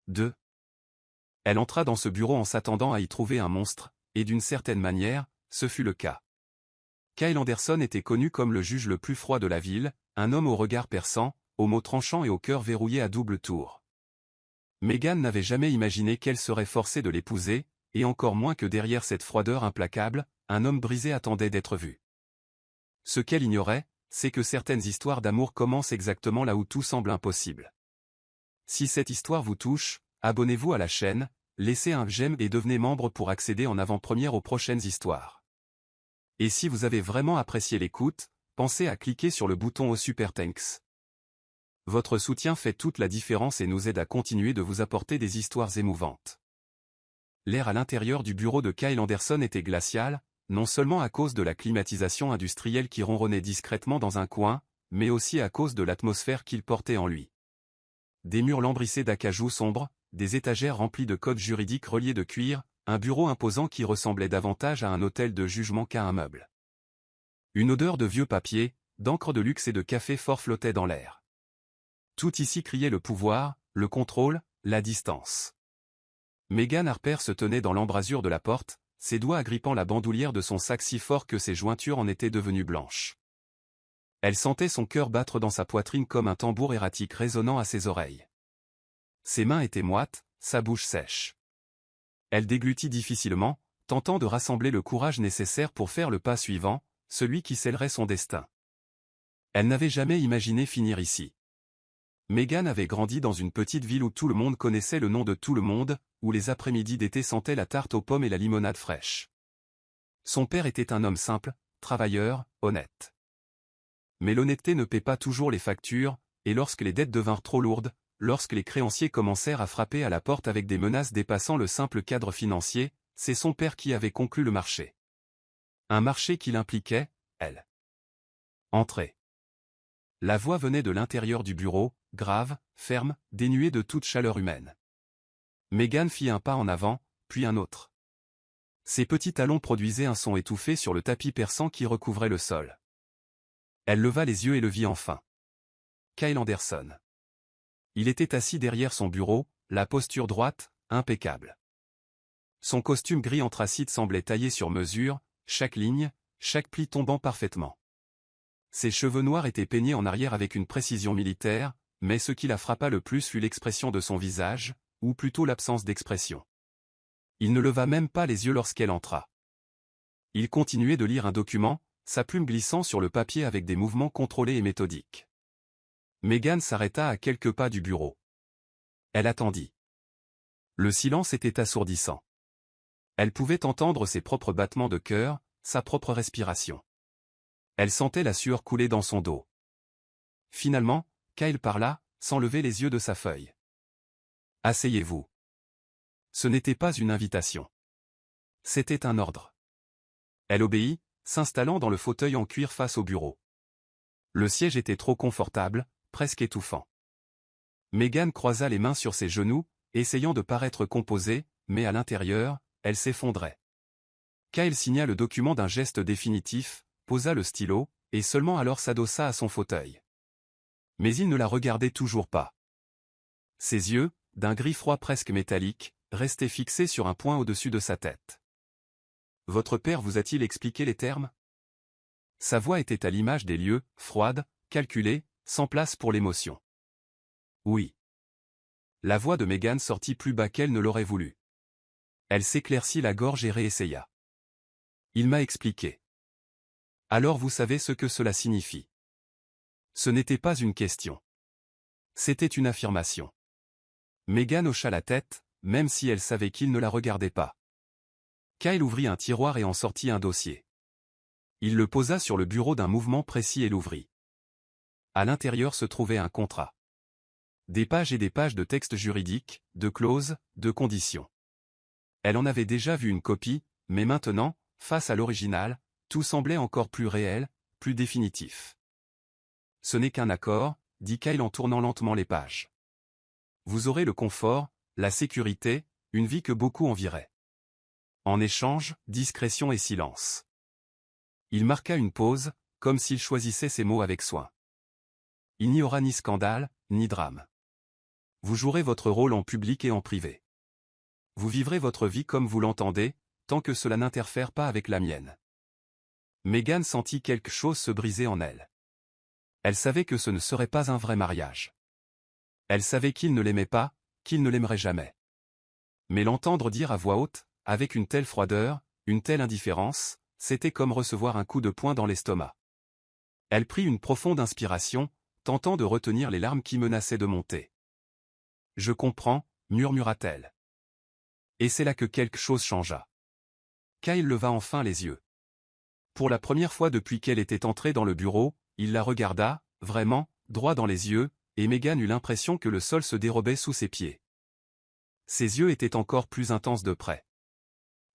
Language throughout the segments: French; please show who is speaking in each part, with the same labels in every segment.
Speaker 1: 2. Elle entra dans ce bureau en s'attendant à y trouver un monstre, et d'une certaine manière, ce fut le cas. Kyle Anderson était connu comme le juge le plus froid de la ville, un homme au regard perçant, aux mots tranchants et au cœur verrouillé à double tour. Meghan n'avait jamais imaginé qu'elle serait forcée de l'épouser, et encore moins que derrière cette froideur implacable, un homme brisé attendait d'être vu. Ce qu'elle ignorait, c'est que certaines histoires d'amour commencent exactement là où tout semble impossible. Si cette histoire vous touche, abonnez-vous à la chaîne, laissez un j'aime et devenez membre pour accéder en avant-première aux prochaines histoires. Et si vous avez vraiment apprécié l'écoute, pensez à cliquer sur le bouton au Super Thanks. Votre soutien fait toute la différence et nous aide à continuer de vous apporter des histoires émouvantes. L'air à l'intérieur du bureau de Kyle Anderson était glacial, non seulement à cause de la climatisation industrielle qui ronronnait discrètement dans un coin, mais aussi à cause de l'atmosphère qu'il portait en lui. Des murs lambrissés d'acajou sombre, des étagères remplies de codes juridiques reliés de cuir, un bureau imposant qui ressemblait davantage à un hôtel de jugement qu'à un meuble. Une odeur de vieux papier, d'encre de luxe et de café fort flottait dans l'air. Tout ici criait le pouvoir, le contrôle, la distance. Meghan Harper se tenait dans l'embrasure de la porte, ses doigts agrippant la bandoulière de son sac si fort que ses jointures en étaient devenues blanches. Elle sentait son cœur battre dans sa poitrine comme un tambour erratique résonnant à ses oreilles. Ses mains étaient moites, sa bouche sèche. Elle déglutit difficilement, tentant de rassembler le courage nécessaire pour faire le pas suivant, celui qui scellerait son destin. Elle n'avait jamais imaginé finir ici. Meghan avait grandi dans une petite ville où tout le monde connaissait le nom de tout le monde, où les après-midi d'été sentaient la tarte aux pommes et la limonade fraîche. Son père était un homme simple, travailleur, honnête. Mais l'honnêteté ne paie pas toujours les factures, et lorsque les dettes devinrent trop lourdes, lorsque les créanciers commencèrent à frapper à la porte avec des menaces dépassant le simple cadre financier, c'est son père qui avait conclu le marché. Un marché qui l'impliquait, elle. Entrez. La voix venait de l'intérieur du bureau, grave, ferme, dénuée de toute chaleur humaine. Meghan fit un pas en avant, puis un autre. Ses petits talons produisaient un son étouffé sur le tapis perçant qui recouvrait le sol. Elle leva les yeux et le vit enfin. Kyle Anderson. Il était assis derrière son bureau, la posture droite, impeccable. Son costume gris anthracite semblait taillé sur mesure, chaque ligne, chaque pli tombant parfaitement. Ses cheveux noirs étaient peignés en arrière avec une précision militaire, mais ce qui la frappa le plus fut l'expression de son visage, ou plutôt l'absence d'expression. Il ne leva même pas les yeux lorsqu'elle entra. Il continuait de lire un document, sa plume glissant sur le papier avec des mouvements contrôlés et méthodiques. Meghan s'arrêta à quelques pas du bureau. Elle attendit. Le silence était assourdissant. Elle pouvait entendre ses propres battements de cœur, sa propre respiration. Elle sentait la sueur couler dans son dos. Finalement, Kyle parla, sans lever les yeux de sa feuille. « Asseyez-vous. » Ce n'était pas une invitation. C'était un ordre. Elle obéit, s'installant dans le fauteuil en cuir face au bureau. Le siège était trop confortable, presque étouffant. Meghan croisa les mains sur ses genoux, essayant de paraître composée, mais à l'intérieur, elle s'effondrait. Kyle signa le document d'un geste définitif, posa le stylo, et seulement alors s'adossa à son fauteuil. Mais il ne la regardait toujours pas. Ses yeux, d'un gris froid presque métallique, restaient fixés sur un point au-dessus de sa tête. « Votre père vous a-t-il expliqué les termes ?» Sa voix était à l'image des lieux, froide, calculée, sans place pour l'émotion. « Oui. » La voix de Meghan sortit plus bas qu'elle ne l'aurait voulu. Elle s'éclaircit la gorge et réessaya. « Il m'a expliqué. » « Alors vous savez ce que cela signifie. » Ce n'était pas une question. C'était une affirmation. Meghan hocha la tête, même si elle savait qu'il ne la regardait pas. Kyle ouvrit un tiroir et en sortit un dossier. Il le posa sur le bureau d'un mouvement précis et l'ouvrit. À l'intérieur se trouvait un contrat. Des pages et des pages de textes juridiques, de clauses, de conditions. Elle en avait déjà vu une copie, mais maintenant, face à l'original, tout semblait encore plus réel, plus définitif. « Ce n'est qu'un accord, » dit Kyle en tournant lentement les pages. « Vous aurez le confort, la sécurité, une vie que beaucoup envieraient. En échange, discrétion et silence. » Il marqua une pause, comme s'il choisissait ses mots avec soin. « Il n'y aura ni scandale, ni drame. Vous jouerez votre rôle en public et en privé. Vous vivrez votre vie comme vous l'entendez, tant que cela n'interfère pas avec la mienne. Meghan sentit quelque chose se briser en elle. Elle savait que ce ne serait pas un vrai mariage. Elle savait qu'il ne l'aimait pas, qu'il ne l'aimerait jamais. Mais l'entendre dire à voix haute, avec une telle froideur, une telle indifférence, c'était comme recevoir un coup de poing dans l'estomac. Elle prit une profonde inspiration, tentant de retenir les larmes qui menaçaient de monter. « Je comprends », murmura-t-elle. Et c'est là que quelque chose changea. Kyle leva enfin les yeux. Pour la première fois depuis qu'elle était entrée dans le bureau, il la regarda, vraiment, droit dans les yeux, et Meghan eut l'impression que le sol se dérobait sous ses pieds. Ses yeux étaient encore plus intenses de près.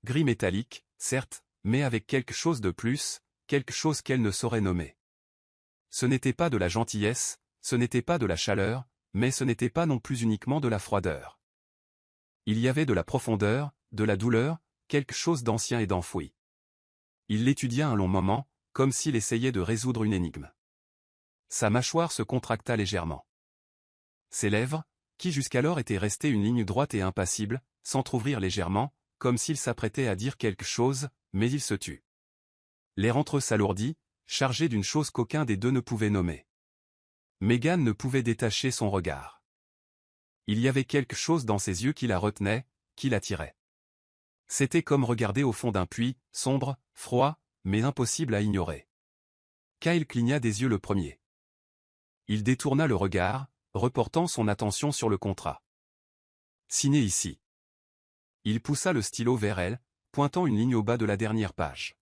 Speaker 1: Gris métallique, certes, mais avec quelque chose de plus, quelque chose qu'elle ne saurait nommer. Ce n'était pas de la gentillesse, ce n'était pas de la chaleur, mais ce n'était pas non plus uniquement de la froideur. Il y avait de la profondeur, de la douleur, quelque chose d'ancien et d'enfoui. Il l'étudia un long moment, comme s'il essayait de résoudre une énigme. Sa mâchoire se contracta légèrement. Ses lèvres, qui jusqu'alors étaient restées une ligne droite et impassible, s'entr'ouvrirent légèrement, comme s'il s'apprêtait à dire quelque chose, mais il se tut. L'air entre eux s'alourdit, chargé d'une chose qu'aucun des deux ne pouvait nommer. Meghan ne pouvait détacher son regard. Il y avait quelque chose dans ses yeux qui la retenait, qui l'attirait. C'était comme regarder au fond d'un puits, sombre, froid, mais impossible à ignorer. Kyle cligna des yeux le premier. Il détourna le regard, reportant son attention sur le contrat. « Signé ici. » Il poussa le stylo vers elle, pointant une ligne au bas de la dernière page.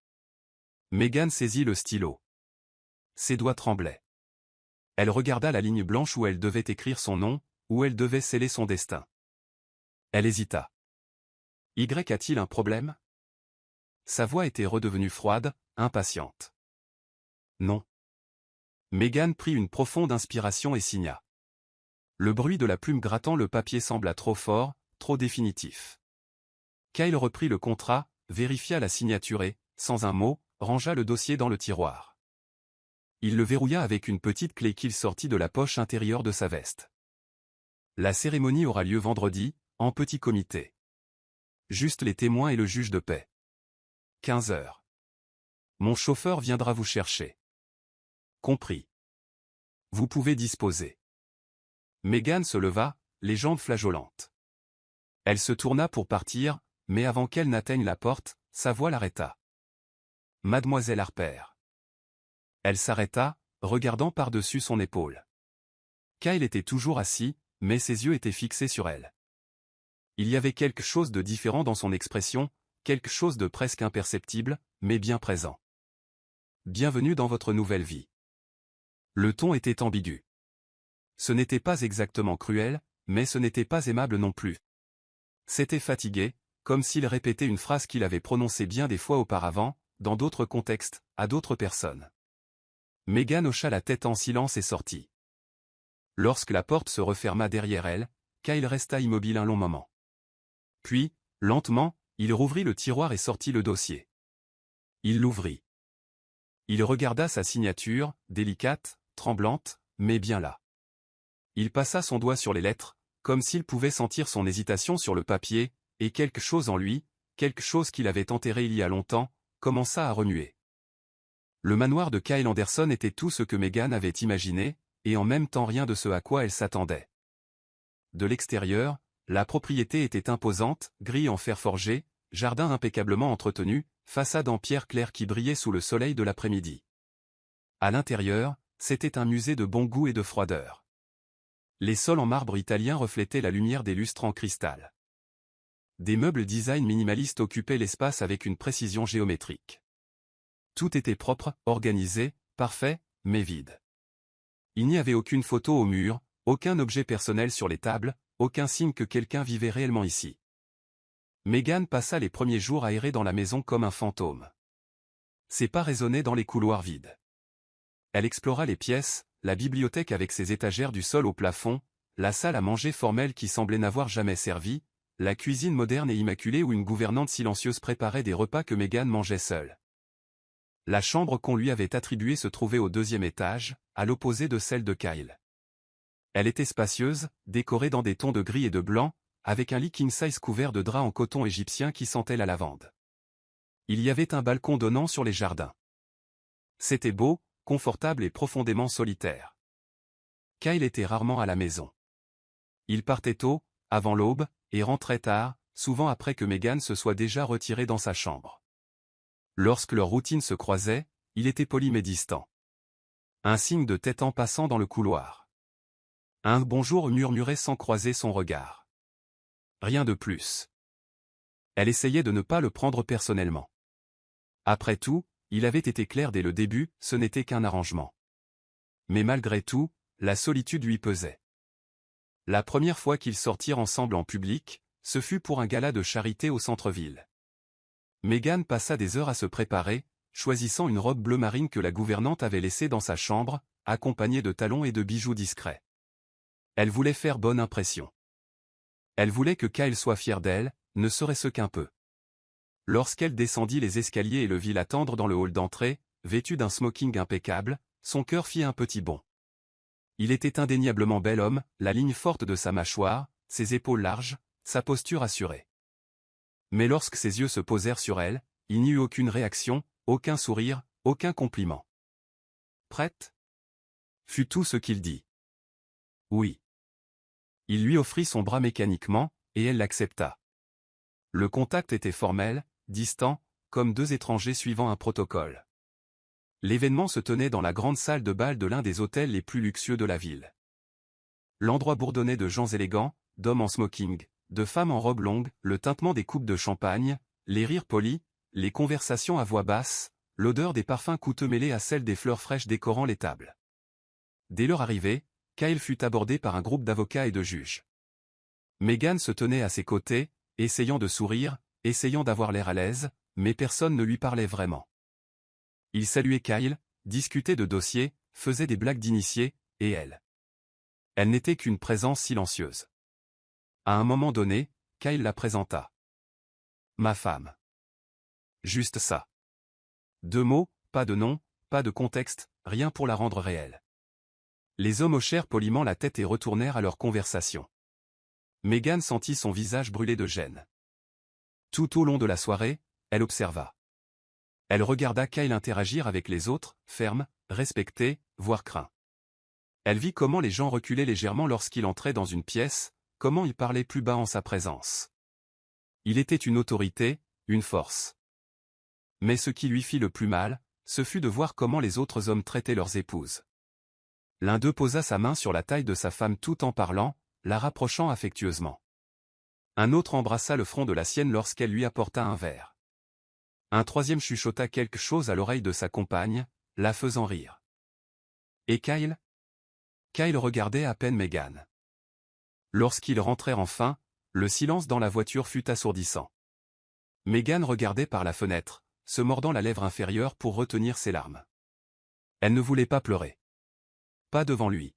Speaker 1: Meghan saisit le stylo. Ses doigts tremblaient. Elle regarda la ligne blanche où elle devait écrire son nom, où elle devait sceller son destin. Elle hésita. Y a-t-il un problème? Sa voix était redevenue froide, impatiente. Non. Meghan prit une profonde inspiration et signa. Le bruit de la plume grattant le papier sembla trop fort, trop définitif. Kyle reprit le contrat, vérifia la signature et, sans un mot, rangea le dossier dans le tiroir. Il le verrouilla avec une petite clé qu'il sortit de la poche intérieure de sa veste. La cérémonie aura lieu vendredi, en petit comité. Juste les témoins et le juge de paix. 15 heures. Mon chauffeur viendra vous chercher. Compris. Vous pouvez disposer. Meghan se leva, les jambes flageolantes. Elle se tourna pour partir, mais avant qu'elle n'atteigne la porte, sa voix l'arrêta. Mademoiselle Harper. Elle s'arrêta, regardant par-dessus son épaule. Kyle était toujours assis, mais ses yeux étaient fixés sur elle. Il y avait quelque chose de différent dans son expression, quelque chose de presque imperceptible, mais bien présent. Bienvenue dans votre nouvelle vie. Le ton était ambigu. Ce n'était pas exactement cruel, mais ce n'était pas aimable non plus. C'était fatigué, comme s'il répétait une phrase qu'il avait prononcée bien des fois auparavant, dans d'autres contextes, à d'autres personnes. Meghan hocha la tête en silence et sortit. Lorsque la porte se referma derrière elle, Kyle resta immobile un long moment. Puis, lentement, il rouvrit le tiroir et sortit le dossier. Il l'ouvrit. Il regarda sa signature, délicate, tremblante, mais bien là. Il passa son doigt sur les lettres, comme s'il pouvait sentir son hésitation sur le papier, et quelque chose en lui, quelque chose qu'il avait enterré il y a longtemps, commença à remuer. Le manoir de Kyle Anderson était tout ce que Meghan avait imaginé, et en même temps rien de ce à quoi elle s'attendait. De l'extérieur, la propriété était imposante, grille en fer forgé, jardin impeccablement entretenu, façade en pierre claire qui brillait sous le soleil de l'après-midi. À l'intérieur, c'était un musée de bon goût et de froideur. Les sols en marbre italien reflétaient la lumière des lustres en cristal. Des meubles design minimalistes occupaient l'espace avec une précision géométrique. Tout était propre, organisé, parfait, mais vide. Il n'y avait aucune photo au mur, aucun objet personnel sur les tables, aucun signe que quelqu'un vivait réellement ici. Meghan passa les premiers jours à errer dans la maison comme un fantôme. Ses pas résonnaient dans les couloirs vides. Elle explora les pièces, la bibliothèque avec ses étagères du sol au plafond, la salle à manger formelle qui semblait n'avoir jamais servi, la cuisine moderne et immaculée où une gouvernante silencieuse préparait des repas que Meghan mangeait seule. La chambre qu'on lui avait attribuée se trouvait au 2e étage, à l'opposé de celle de Kyle. Elle était spacieuse, décorée dans des tons de gris et de blanc, avec un lit king-size couvert de draps en coton égyptien qui sentait la lavande. Il y avait un balcon donnant sur les jardins. C'était beau, confortable et profondément solitaire. Kyle était rarement à la maison. Il partait tôt, avant l'aube, et rentrait tard, souvent après que Meghan se soit déjà retirée dans sa chambre. Lorsque leurs routines se croisaient, il était poli mais distant. Un signe de tête en passant dans le couloir. Un bonjour murmuré sans croiser son regard. Rien de plus. Elle essayait de ne pas le prendre personnellement. Après tout, il avait été clair dès le début, ce n'était qu'un arrangement. Mais malgré tout, la solitude lui pesait. La première fois qu'ils sortirent ensemble en public, ce fut pour un gala de charité au centre-ville. Meghan passa des heures à se préparer, choisissant une robe bleu marine que la gouvernante avait laissée dans sa chambre, accompagnée de talons et de bijoux discrets. Elle voulait faire bonne impression. Elle voulait que Kyle soit fier d'elle, ne serait-ce qu'un peu. Lorsqu'elle descendit les escaliers et le vit l'attendre dans le hall d'entrée, vêtu d'un smoking impeccable, son cœur fit un petit bond. Il était indéniablement bel homme, la ligne forte de sa mâchoire, ses épaules larges, sa posture assurée. Mais lorsque ses yeux se posèrent sur elle, il n'y eut aucune réaction, aucun sourire, aucun compliment. « Prête ?» fut tout ce qu'il dit. Oui. Il lui offrit son bras mécaniquement, et elle l'accepta. Le contact était formel, distant, comme deux étrangers suivant un protocole. L'événement se tenait dans la grande salle de bal de l'un des hôtels les plus luxueux de la ville. L'endroit bourdonnait de gens élégants, d'hommes en smoking, de femmes en robe longue, le tintement des coupes de champagne, les rires polis, les conversations à voix basse, l'odeur des parfums coûteux mêlée à celle des fleurs fraîches décorant les tables. Dès leur arrivée, Kyle fut abordé par un groupe d'avocats et de juges. Meghan se tenait à ses côtés, essayant de sourire, essayant d'avoir l'air à l'aise, mais personne ne lui parlait vraiment. Il saluait Kyle, discutait de dossiers, faisait des blagues d'initiés, et elle. Elle n'était qu'une présence silencieuse. À un moment donné, Kyle la présenta. « Ma femme. » Juste ça. 2 mots, pas de nom, pas de contexte, rien pour la rendre réelle. Les hommes hochèrent poliment la tête et retournèrent à leur conversation. Meghan sentit son visage brûler de gêne. Tout au long de la soirée, elle observa. Elle regarda Kyle interagir avec les autres, ferme, respecté, voire craint. Elle vit comment les gens reculaient légèrement lorsqu'il entrait dans une pièce, comment il parlait plus bas en sa présence. Il était une autorité, une force. Mais ce qui lui fit le plus mal, ce fut de voir comment les autres hommes traitaient leurs épouses. L'un d'eux posa sa main sur la taille de sa femme tout en parlant, la rapprochant affectueusement. Un autre embrassa le front de la sienne lorsqu'elle lui apporta un verre. Un troisième chuchota quelque chose à l'oreille de sa compagne, la faisant rire. Et Kyle ? Kyle regardait à peine Meghan. Lorsqu'ils rentrèrent enfin, le silence dans la voiture fut assourdissant. Meghan regardait par la fenêtre, se mordant la lèvre inférieure pour retenir ses larmes. Elle ne voulait pas pleurer. Pas devant lui.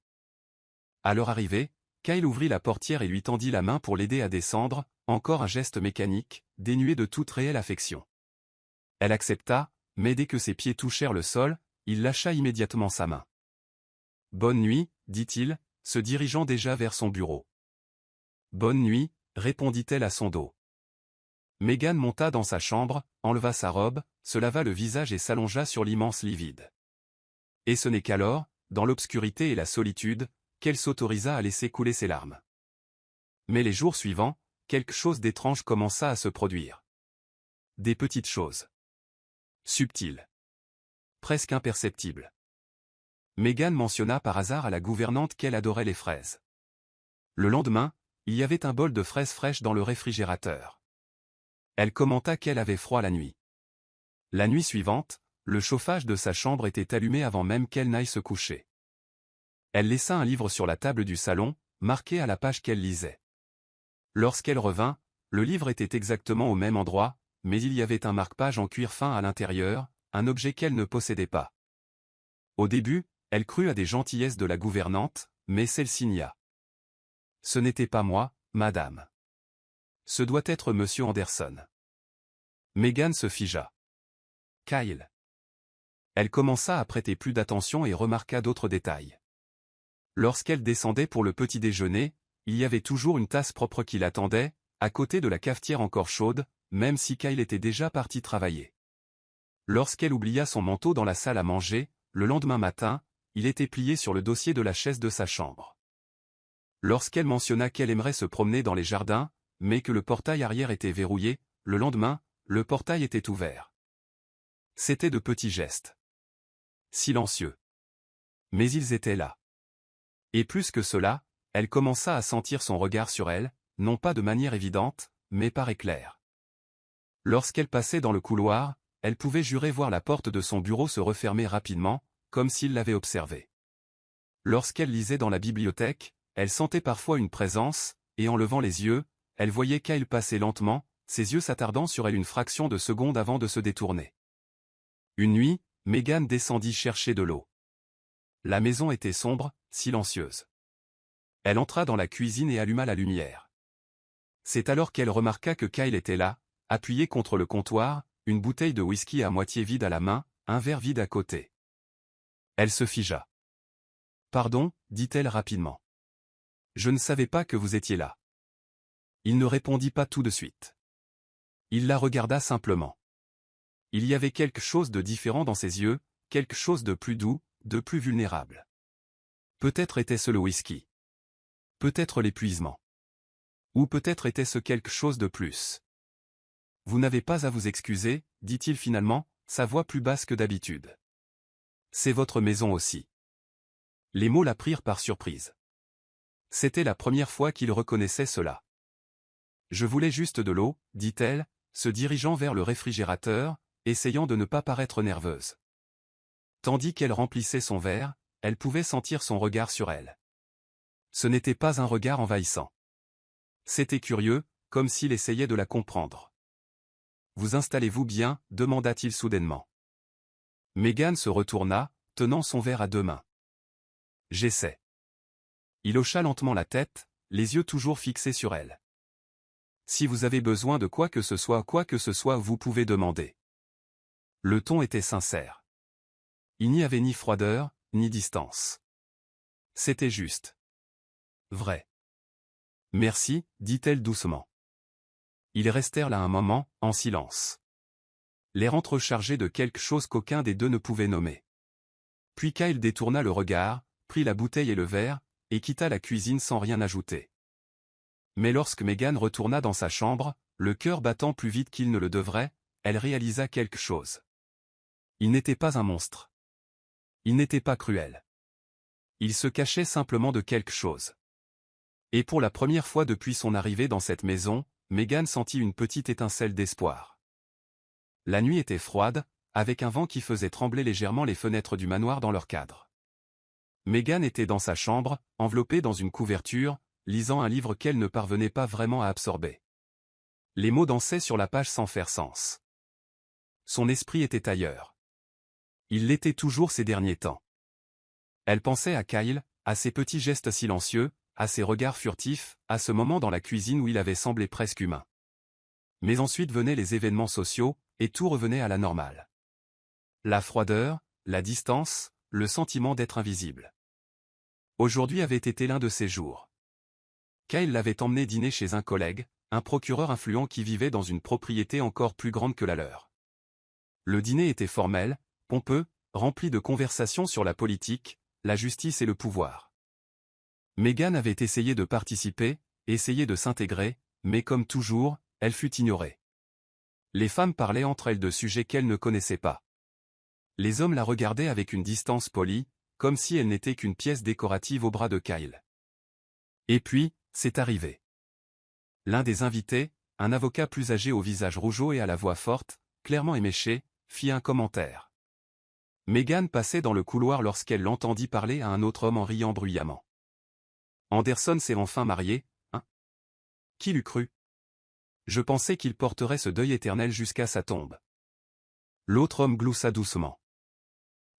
Speaker 1: À leur arrivée, Kyle ouvrit la portière et lui tendit la main pour l'aider à descendre, encore un geste mécanique, dénué de toute réelle affection. Elle accepta, mais dès que ses pieds touchèrent le sol, il lâcha immédiatement sa main. « Bonne nuit, » dit-il, se dirigeant déjà vers son bureau. « Bonne nuit », répondit-elle à son dos. Meghan monta dans sa chambre, enleva sa robe, se lava le visage et s'allongea sur l'immense lit vide. Et ce n'est qu'alors, dans l'obscurité et la solitude, qu'elle s'autorisa à laisser couler ses larmes. Mais les jours suivants, quelque chose d'étrange commença à se produire. Des petites choses. Subtiles. Presque imperceptibles. Meghan mentionna par hasard à la gouvernante qu'elle adorait les fraises. Le lendemain, il y avait un bol de fraises fraîches dans le réfrigérateur. Elle commenta qu'elle avait froid la nuit. La nuit suivante, le chauffage de sa chambre était allumé avant même qu'elle n'aille se coucher. Elle laissa un livre sur la table du salon, marqué à la page qu'elle lisait. Lorsqu'elle revint, le livre était exactement au même endroit, mais il y avait un marque-page en cuir fin à l'intérieur, un objet qu'elle ne possédait pas. Au début, elle crut à des gentillesses de la gouvernante, mais celle-ci nia. « Ce n'était pas moi, madame. Ce doit être monsieur Anderson. » Meghan se figea. « Kyle. » Elle commença à prêter plus d'attention et remarqua d'autres détails. Lorsqu'elle descendait pour le petit déjeuner, il y avait toujours une tasse propre qui l'attendait, à côté de la cafetière encore chaude, même si Kyle était déjà parti travailler. Lorsqu'elle oublia son manteau dans la salle à manger, le lendemain matin, il était plié sur le dossier de la chaise de sa chambre. Lorsqu'elle mentionna qu'elle aimerait se promener dans les jardins, mais que le portail arrière était verrouillé, le lendemain, le portail était ouvert. C'étaient de petits gestes. Silencieux. Mais ils étaient là. Et plus que cela, elle commença à sentir son regard sur elle, non pas de manière évidente, mais par éclair. Lorsqu'elle passait dans le couloir, elle pouvait jurer voir la porte de son bureau se refermer rapidement, comme s'il l'avait observée. Lorsqu'elle lisait dans la bibliothèque, elle sentait parfois une présence, et en levant les yeux, elle voyait Kyle passer lentement, ses yeux s'attardant sur elle une fraction de seconde avant de se détourner. Une nuit, Megan descendit chercher de l'eau. La maison était sombre, silencieuse. Elle entra dans la cuisine et alluma la lumière. C'est alors qu'elle remarqua que Kyle était là, appuyé contre le comptoir, une bouteille de whisky à moitié vide à la main, un verre vide à côté. Elle se figea. « Pardon, dit-elle rapidement. Je ne savais pas que vous étiez là. » Il ne répondit pas tout de suite. Il la regarda simplement. Il y avait quelque chose de différent dans ses yeux, quelque chose de plus doux, de plus vulnérable. Peut-être était-ce le whisky. Peut-être l'épuisement. Ou peut-être était-ce quelque chose de plus. « Vous n'avez pas à vous excuser, dit-il finalement, sa voix plus basse que d'habitude. C'est votre maison aussi. » Les mots la prirent par surprise. C'était la première fois qu'il reconnaissait cela. « Je voulais juste de l'eau, dit-elle, se dirigeant vers le réfrigérateur, essayant de ne pas paraître nerveuse. Tandis qu'elle remplissait son verre, elle pouvait sentir son regard sur elle. Ce n'était pas un regard envahissant. C'était curieux, comme s'il essayait de la comprendre. « Vous installez-vous bien » demanda-t-il soudainement. Megan se retourna, tenant son verre à deux mains. « J'essaie. » Il hocha lentement la tête, les yeux toujours fixés sur elle. « Si vous avez besoin de quoi que ce soit, vous pouvez demander. » Le ton était sincère. Il n'y avait ni froideur, ni distance. C'était juste. Vrai. « Merci, dit-elle doucement. Ils restèrent là un moment, en silence. L'air entrechargé de quelque chose qu'aucun des deux ne pouvait nommer. Puis Kyle détourna le regard, prit la bouteille et le verre, et quitta la cuisine sans rien ajouter. Mais lorsque Megan retourna dans sa chambre, le cœur battant plus vite qu'il ne le devrait, elle réalisa quelque chose. Il n'était pas un monstre. Il n'était pas cruel. Il se cachait simplement de quelque chose. Et pour la première fois depuis son arrivée dans cette maison, Megan sentit une petite étincelle d'espoir. La nuit était froide, avec un vent qui faisait trembler légèrement les fenêtres du manoir dans leur cadre. Megan était dans sa chambre, enveloppée dans une couverture, lisant un livre qu'elle ne parvenait pas vraiment à absorber. Les mots dansaient sur la page sans faire sens. Son esprit était ailleurs. Il l'était toujours ces derniers temps. Elle pensait à Kyle, à ses petits gestes silencieux, à ses regards furtifs, à ce moment dans la cuisine où il avait semblé presque humain. Mais ensuite venaient les événements sociaux, et tout revenait à la normale. La froideur, la distance, le sentiment d'être invisible. Aujourd'hui avait été l'un de ces jours. Kyle l'avait emmené dîner chez un collègue, un procureur influent qui vivait dans une propriété encore plus grande que la leur. Le dîner était formel, pompeux, rempli de conversations sur la politique, la justice et le pouvoir. Megan avait essayé de participer, essayé de s'intégrer, mais comme toujours, elle fut ignorée. Les femmes parlaient entre elles de sujets qu'elles ne connaissaient pas. Les hommes la regardaient avec une distance polie, comme si elle n'était qu'une pièce décorative au bras de Kyle. Et puis, c'est arrivé. L'un des invités, un avocat plus âgé au visage rougeau et à la voix forte, clairement éméché, fit un commentaire. Megan passait dans le couloir lorsqu'elle l'entendit parler à un autre homme en riant bruyamment. Anderson s'est enfin marié, hein? Qui l'eût cru? Je pensais qu'il porterait ce deuil éternel jusqu'à sa tombe. L'autre homme gloussa doucement.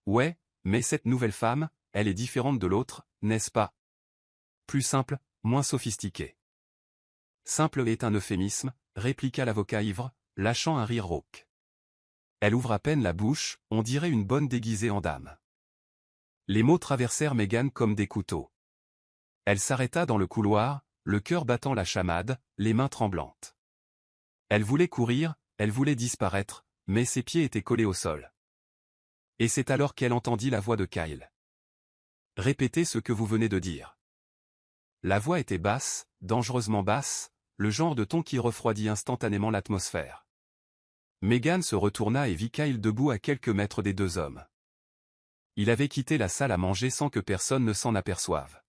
Speaker 1: Ouais, mais cette nouvelle femme, elle est différente de l'autre, n'est-ce pas? Plus simple, moins sophistiquée. Simple est un euphémisme, répliqua l'avocat ivre, lâchant un rire rauque. Elle ouvre à peine la bouche, on dirait une bonne déguisée en dame. Les mots traversèrent Megan comme des couteaux. Elle s'arrêta dans le couloir, le cœur battant la chamade, les mains tremblantes. Elle voulait courir, elle voulait disparaître, mais ses pieds étaient collés au sol. Et c'est alors qu'elle entendit la voix de Kyle. « Répétez ce que vous venez de dire. » La voix était basse, dangereusement basse, le genre de ton qui refroidit instantanément l'atmosphère. Megan se retourna et vit Kyle debout à quelques mètres des deux hommes. Il avait quitté la salle à manger sans que personne ne s'en aperçoive.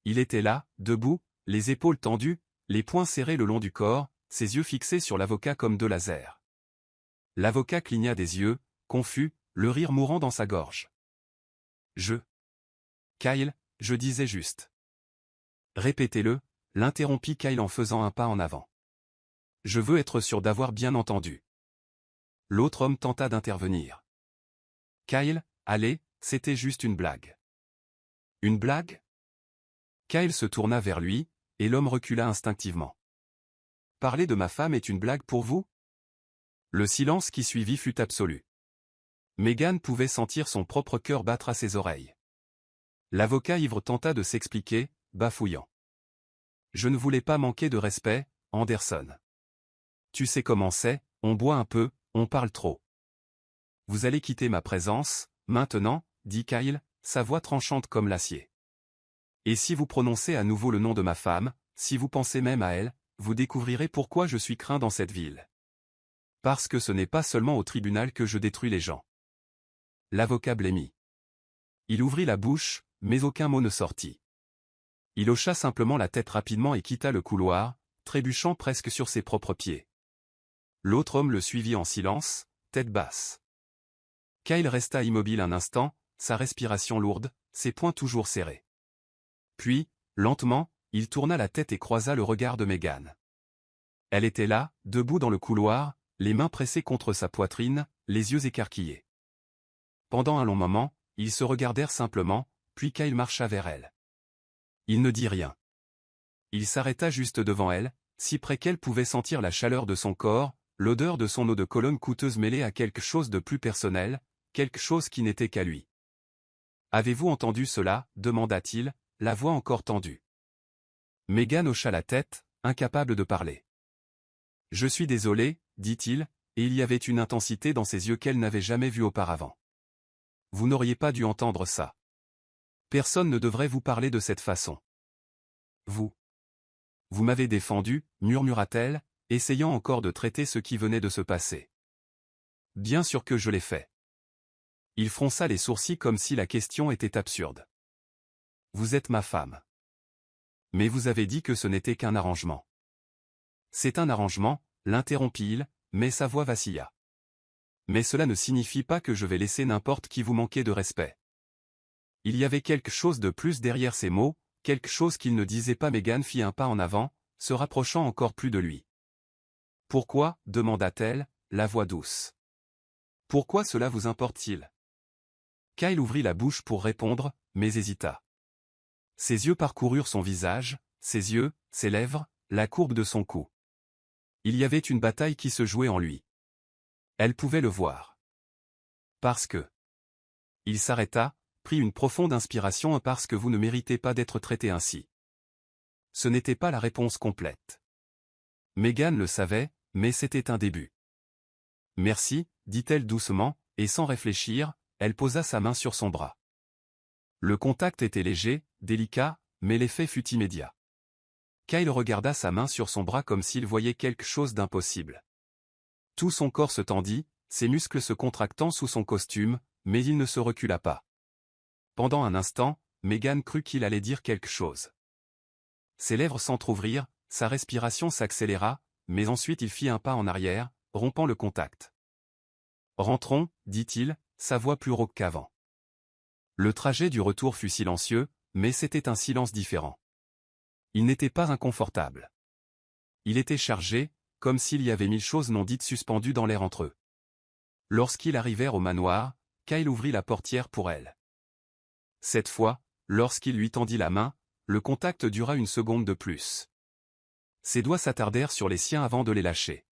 Speaker 1: Il était là, debout, les épaules tendues, les poings serrés le long du corps, ses yeux fixés sur l'avocat comme deux lasers. L'avocat cligna des yeux, confus, le rire mourant dans sa gorge. Kyle, je disais juste. Répétez-le, l'interrompit Kyle en faisant un pas en avant. Je veux être sûr d'avoir bien entendu. L'autre homme tenta d'intervenir. Kyle, allez, c'était juste une blague. Une blague? Kyle se tourna vers lui, et l'homme recula instinctivement. Parler de ma femme est une blague pour vous? Le silence qui suivit fut absolu. Megan pouvait sentir son propre cœur battre à ses oreilles. L'avocat ivre tenta de s'expliquer, bafouillant. Je ne voulais pas manquer de respect, Anderson. Tu sais comment c'est, on boit un peu, on parle trop. Vous allez quitter ma présence, maintenant, dit Kyle, sa voix tranchante comme l'acier. Et si vous prononcez à nouveau le nom de ma femme, si vous pensez même à elle, vous découvrirez pourquoi je suis craint dans cette ville. Parce que ce n'est pas seulement au tribunal que je détruis les gens. L'avocat blêmit. Il ouvrit la bouche, mais aucun mot ne sortit. Il hocha simplement la tête rapidement et quitta le couloir, trébuchant presque sur ses propres pieds. L'autre homme le suivit en silence, tête basse. Kyle resta immobile un instant, sa respiration lourde, ses poings toujours serrés. Puis, lentement, il tourna la tête et croisa le regard de Megan. Elle était là, debout dans le couloir, les mains pressées contre sa poitrine, les yeux écarquillés. Pendant un long moment, ils se regardèrent simplement, puis Kyle marcha vers elle. Il ne dit rien. Il s'arrêta juste devant elle, si près qu'elle pouvait sentir la chaleur de son corps, l'odeur de son eau de Cologne coûteuse mêlée à quelque chose de plus personnel, quelque chose qui n'était qu'à lui. « Avez-vous entendu cela » demanda-t-il, la voix encore tendue. Megan hocha la tête, incapable de parler. « Je suis désolé, dit-il, et il y avait une intensité dans ses yeux qu'elle n'avait jamais vue auparavant. Vous n'auriez pas dû entendre ça. Personne ne devrait vous parler de cette façon. Vous m'avez défendu, murmura-t-elle, essayant encore de traiter ce qui venait de se passer. Bien sûr que je l'ai fait. Il fronça les sourcils comme si la question était absurde. Vous êtes ma femme. Mais vous avez dit que ce n'était qu'un arrangement. C'est un arrangement, l'interrompit-il, mais sa voix vacilla. Mais cela ne signifie pas que je vais laisser n'importe qui vous manquer de respect. Il y avait quelque chose de plus derrière ces mots, quelque chose qu'il ne disait pas. Megan fit un pas en avant, se rapprochant encore plus de lui. Pourquoi, demanda-t-elle, la voix douce. Pourquoi cela vous importe-t-il? Kyle ouvrit la bouche pour répondre, mais hésita. Ses yeux parcoururent son visage, ses yeux, ses lèvres, la courbe de son cou. Il y avait une bataille qui se jouait en lui. Elle pouvait le voir. Parce que... Il s'arrêta, prit une profonde inspiration. Parce que vous ne méritez pas d'être traité ainsi. Ce n'était pas la réponse complète. Megan le savait, mais c'était un début. Merci, dit-elle doucement, et sans réfléchir, elle posa sa main sur son bras. Le contact était léger, délicat, mais l'effet fut immédiat. Kyle regarda sa main sur son bras comme s'il voyait quelque chose d'impossible. Tout son corps se tendit, ses muscles se contractant sous son costume, mais il ne se recula pas. Pendant un instant, Megan crut qu'il allait dire quelque chose. Ses lèvres s'entr'ouvrirent, sa respiration s'accéléra, mais ensuite il fit un pas en arrière, rompant le contact. « Rentrons, dit-il, sa voix plus rauque qu'avant. Le trajet du retour fut silencieux, mais c'était un silence différent. Il n'était pas inconfortable. Il était chargé, comme s'il y avait 1000 choses non dites suspendues dans l'air entre eux. Lorsqu'ils arrivèrent au manoir, Kyle ouvrit la portière pour elle. Cette fois, lorsqu'il lui tendit la main, le contact dura une seconde de plus. Ses doigts s'attardèrent sur les siens avant de les lâcher.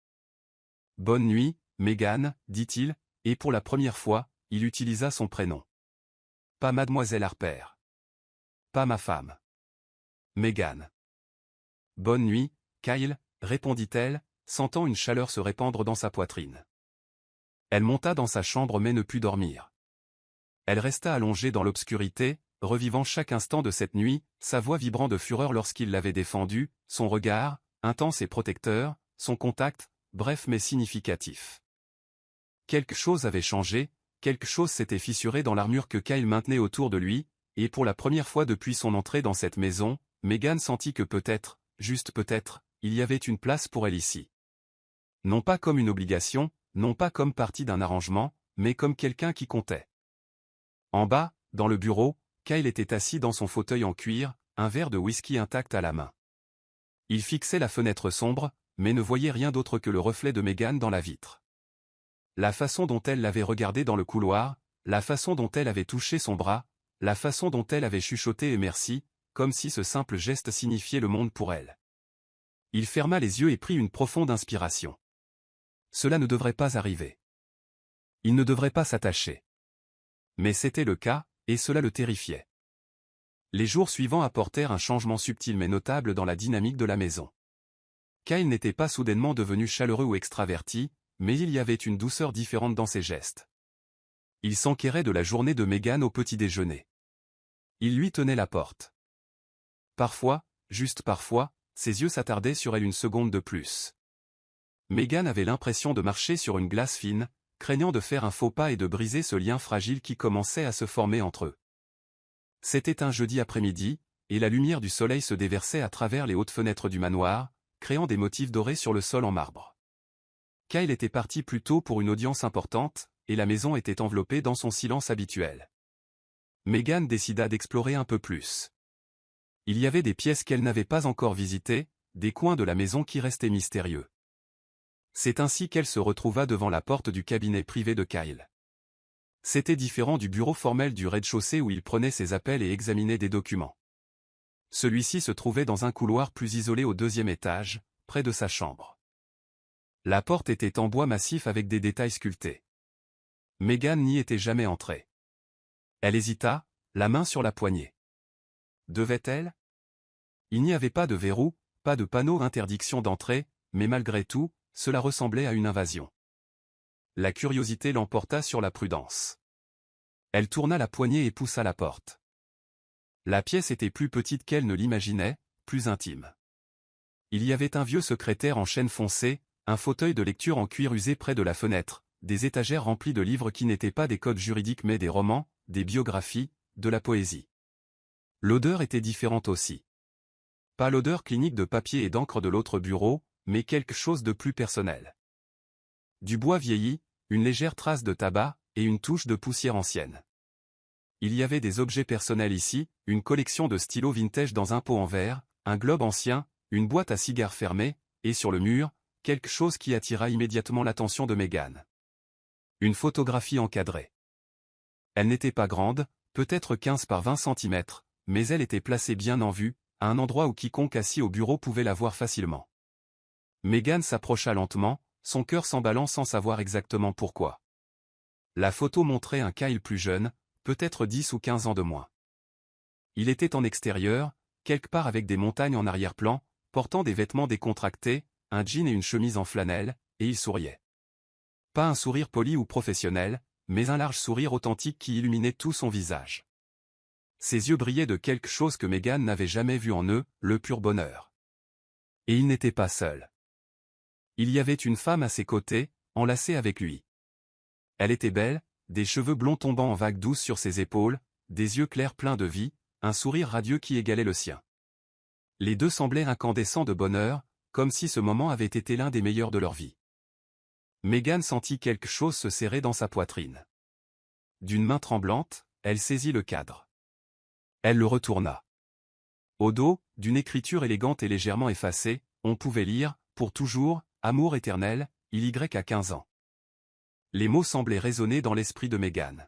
Speaker 1: « Bonne nuit, Megan, dit-il, et pour la première fois, il utilisa son prénom. Pas Mademoiselle Harper. Pas ma femme. Megan. Bonne nuit, Kyle, répondit-elle, sentant une chaleur se répandre dans sa poitrine. Elle monta dans sa chambre mais ne put dormir. Elle resta allongée dans l'obscurité, revivant chaque instant de cette nuit, sa voix vibrant de fureur lorsqu'il l'avait défendue, son regard, intense et protecteur, son contact, bref mais significatif. Quelque chose avait changé, quelque chose s'était fissuré dans l'armure que Kyle maintenait autour de lui, et pour la première fois depuis son entrée dans cette maison, Megan sentit que peut-être, juste peut-être, il y avait une place pour elle ici. Non pas comme une obligation, non pas comme partie d'un arrangement, mais comme quelqu'un qui comptait. En bas, dans le bureau, Kyle était assis dans son fauteuil en cuir, un verre de whisky intact à la main. Il fixait la fenêtre sombre, mais ne voyait rien d'autre que le reflet de Megan dans la vitre. La façon dont elle l'avait regardé dans le couloir, la façon dont elle avait touché son bras, la façon dont elle avait chuchoté et merci, comme si ce simple geste signifiait le monde pour elle. Il ferma les yeux et prit une profonde inspiration. Cela ne devrait pas arriver. Il ne devrait pas s'attacher. Mais c'était le cas, et cela le terrifiait. Les jours suivants apportèrent un changement subtil mais notable dans la dynamique de la maison. Kyle n'était pas soudainement devenu chaleureux ou extraverti, mais il y avait une douceur différente dans ses gestes. Il s'enquérait de la journée de Megan au petit déjeuner. Il lui tenait la porte. Parfois, juste parfois, ses yeux s'attardaient sur elle une seconde de plus. Megan avait l'impression de marcher sur une glace fine, craignant de faire un faux pas et de briser ce lien fragile qui commençait à se former entre eux. C'était un jeudi après-midi, et la lumière du soleil se déversait à travers les hautes fenêtres du manoir, créant des motifs dorés sur le sol en marbre. Kyle était parti plus tôt pour une audience importante, et la maison était enveloppée dans son silence habituel. Megan décida d'explorer un peu plus. Il y avait des pièces qu'elle n'avait pas encore visitées, des coins de la maison qui restaient mystérieux. C'est ainsi qu'elle se retrouva devant la porte du cabinet privé de Kyle. C'était différent du bureau formel du rez-de-chaussée où il prenait ses appels et examinait des documents. Celui-ci se trouvait dans un couloir plus isolé au deuxième étage, près de sa chambre. La porte était en bois massif avec des détails sculptés. Megan n'y était jamais entrée. Elle hésita, la main sur la poignée. Devait-elle? Il n'y avait pas de verrou, pas de panneau d'interdiction d'entrée, mais malgré tout, cela ressemblait à une invasion. La curiosité l'emporta sur la prudence. Elle tourna la poignée et poussa la porte. La pièce était plus petite qu'elle ne l'imaginait, plus intime. Il y avait un vieux secrétaire en chêne foncé, un fauteuil de lecture en cuir usé près de la fenêtre, des étagères remplies de livres qui n'étaient pas des codes juridiques mais des romans, des biographies, de la poésie. L'odeur était différente aussi. Pas l'odeur clinique de papier et d'encre de l'autre bureau, mais quelque chose de plus personnel. Du bois vieilli, une légère trace de tabac, et une touche de poussière ancienne. Il y avait des objets personnels ici, une collection de stylos vintage dans un pot en verre, un globe ancien, une boîte à cigares fermée, et sur le mur, quelque chose qui attira immédiatement l'attention de Megan. Une photographie encadrée. Elle n'était pas grande, peut-être 15 par 20 cm, mais elle était placée bien en vue, à un endroit où quiconque assis au bureau pouvait la voir facilement. Megan s'approcha lentement, son cœur s'emballant sans savoir exactement pourquoi. La photo montrait un Kyle plus jeune, peut-être 10 ou 15 ans de moins. Il était en extérieur, quelque part avec des montagnes en arrière-plan, portant des vêtements décontractés, un jean et une chemise en flanelle, et il souriait. Pas un sourire poli ou professionnel, mais un large sourire authentique qui illuminait tout son visage. Ses yeux brillaient de quelque chose que Megan n'avait jamais vu en eux, le pur bonheur. Et il n'était pas seul. Il y avait une femme à ses côtés, enlacée avec lui. Elle était belle, des cheveux blonds tombant en vagues douces sur ses épaules, des yeux clairs pleins de vie, un sourire radieux qui égalait le sien. Les deux semblaient incandescents de bonheur, comme si ce moment avait été l'un des meilleurs de leur vie. Megan sentit quelque chose se serrer dans sa poitrine. D'une main tremblante, elle saisit le cadre. Elle le retourna. Au dos, d'une écriture élégante et légèrement effacée, on pouvait lire, pour toujours, amour éternel, Y à 15 ans. Les mots semblaient résonner dans l'esprit de Megan.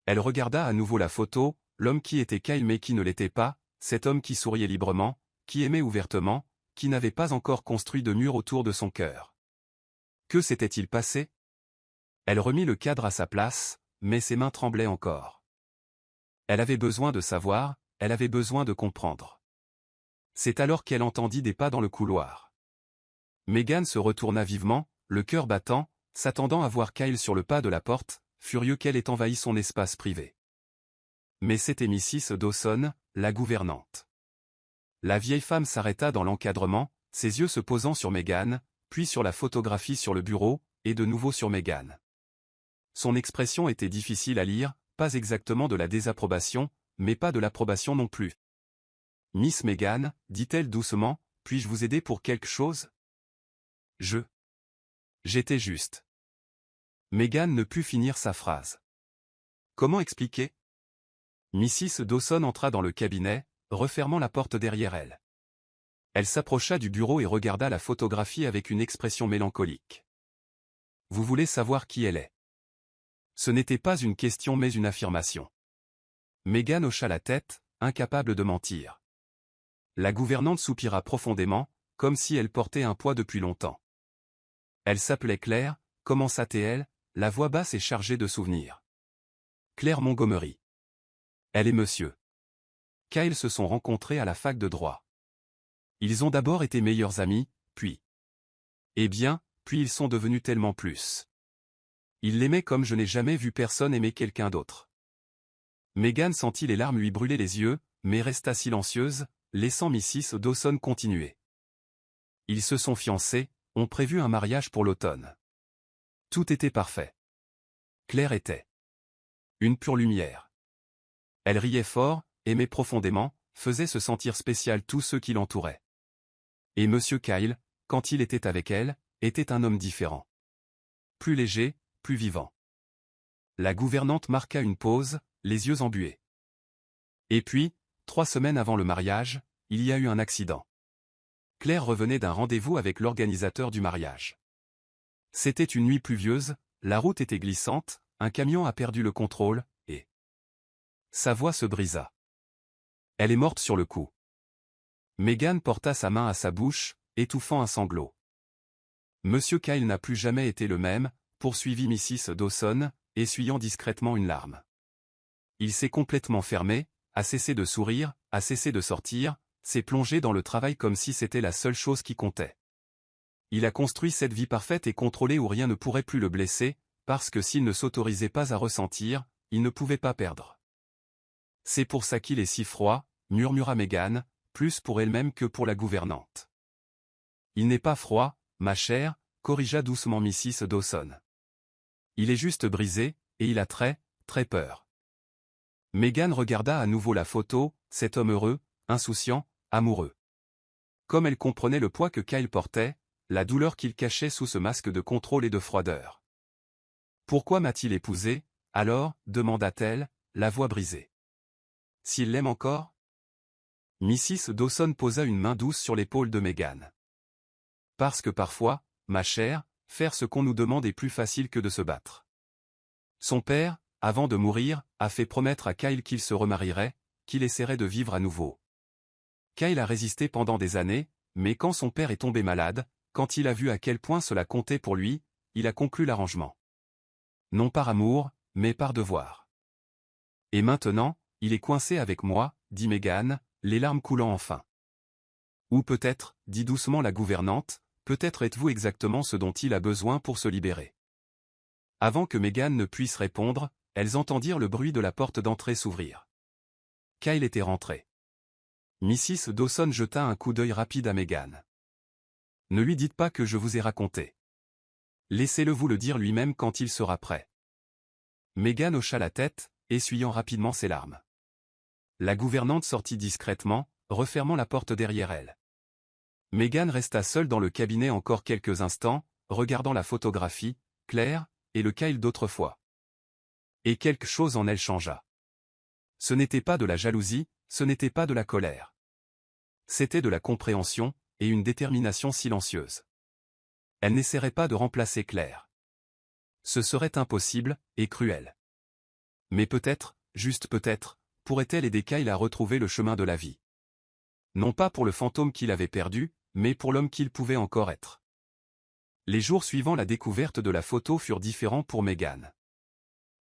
Speaker 1: Elle regarda à nouveau la photo, l'homme qui était Kyle mais qui ne l'était pas, cet homme qui souriait librement, qui aimait ouvertement, qui n'avait pas encore construit de mur autour de son cœur. Que s'était-il passé? Elle remit le cadre à sa place, mais ses mains tremblaient encore. Elle avait besoin de savoir, elle avait besoin de comprendre. C'est alors qu'elle entendit des pas dans le couloir. Meghan se retourna vivement, le cœur battant, s'attendant à voir Kyle sur le pas de la porte, furieux qu'elle ait envahi son espace privé. Mais c'était Mrs. Dawson, la gouvernante. La vieille femme s'arrêta dans l'encadrement, ses yeux se posant sur Meghan, puis sur la photographie sur le bureau, et de nouveau sur Meghan. Son expression était difficile à lire, pas exactement de la désapprobation, mais pas de l'approbation non plus. « Miss Meghan, dit-elle doucement, puis-je vous aider pour quelque chose ? » J'étais juste. Meghan ne put finir sa phrase. Comment expliquer ? Mrs. Dawson entra dans le cabinet, refermant la porte derrière elle. Elle s'approcha du bureau et regarda la photographie avec une expression mélancolique. Vous voulez savoir qui elle est ? Ce n'était pas une question mais une affirmation. Meghan hocha la tête, incapable de mentir. La gouvernante soupira profondément, comme si elle portait un poids depuis longtemps. Elle s'appelait Claire, commença-t-elle, la voix basse et chargée de souvenirs. Claire Montgomery. Elle et monsieur Kyle se sont rencontrés à la fac de droit. Ils ont d'abord été meilleurs amis, puis... Eh bien, puis ils sont devenus tellement plus. Il l'aimait comme je n'ai jamais vu personne aimer quelqu'un d'autre. Meghan sentit les larmes lui brûler les yeux, mais resta silencieuse, laissant Mrs. Dawson continuer. Ils se sont fiancés, ont prévu un mariage pour l'automne. Tout était parfait. Claire était une pure lumière. Elle riait fort, aimait profondément, faisait se sentir spécial tous ceux qui l'entouraient. Et monsieur Kyle, quand il était avec elle, était un homme différent. Plus léger, plus vivant. La gouvernante marqua une pause, les yeux embués. Et puis, 3 semaines avant le mariage, il y a eu un accident. Claire revenait d'un rendez-vous avec l'organisateur du mariage. C'était une nuit pluvieuse, la route était glissante, un camion a perdu le contrôle, et... sa voix se brisa. Elle est morte sur le coup. Meghan porta sa main à sa bouche, étouffant un sanglot. Monsieur Kyle n'a plus jamais été le même, poursuivit Mrs. Dawson, essuyant discrètement une larme. Il s'est complètement fermé, a cessé de sourire, a cessé de sortir, s'est plongé dans le travail comme si c'était la seule chose qui comptait. Il a construit cette vie parfaite et contrôlée où rien ne pourrait plus le blesser, parce que s'il ne s'autorisait pas à ressentir, il ne pouvait pas perdre. C'est pour ça qu'il est si froid, murmura Meghan, plus pour elle-même que pour la gouvernante. Il n'est pas froid, ma chère, corrigea doucement Mrs. Dawson. Il est juste brisé, et il a très, très peur. Meghan regarda à nouveau la photo, cet homme heureux, insouciant, amoureux. Comme elle comprenait le poids que Kyle portait, la douleur qu'il cachait sous ce masque de contrôle et de froideur. Pourquoi m'a-t-il épousée, alors, demanda-t-elle, la voix brisée. S'il l'aime encore ? Mrs. Dawson posa une main douce sur l'épaule de Meghan. Parce que parfois, ma chère, faire ce qu'on nous demande est plus facile que de se battre. Son père, avant de mourir, a fait promettre à Kyle qu'il se remarierait, qu'il essaierait de vivre à nouveau. Kyle a résisté pendant des années, mais quand son père est tombé malade, quand il a vu à quel point cela comptait pour lui, il a conclu l'arrangement. Non par amour, mais par devoir. Et maintenant, il est coincé avec moi, dit Meghan, les larmes coulant enfin. Ou peut-être, dit doucement la gouvernante, peut-être êtes-vous exactement ce dont il a besoin pour se libérer. Avant que Meghan ne puisse répondre, elles entendirent le bruit de la porte d'entrée s'ouvrir. Kyle était rentré. Mrs. Dawson jeta un coup d'œil rapide à Meghan. Ne lui dites pas que je vous ai raconté. Laissez-le vous le dire lui-même quand il sera prêt. Meghan hocha la tête, essuyant rapidement ses larmes. La gouvernante sortit discrètement, refermant la porte derrière elle. Meghan resta seule dans le cabinet encore quelques instants, regardant la photographie, Claire, et le Kyle d'autrefois. Et quelque chose en elle changea. Ce n'était pas de la jalousie, ce n'était pas de la colère. C'était de la compréhension, et une détermination silencieuse. Elle n'essaierait pas de remplacer Claire. Ce serait impossible, et cruel. Mais peut-être, juste peut-être, pourrait-elle aider Kyle à retrouver le chemin de la vie. Non pas pour le fantôme qu'il avait perdu, mais pour l'homme qu'il pouvait encore être. Les jours suivant la découverte de la photo furent différents pour Meghan.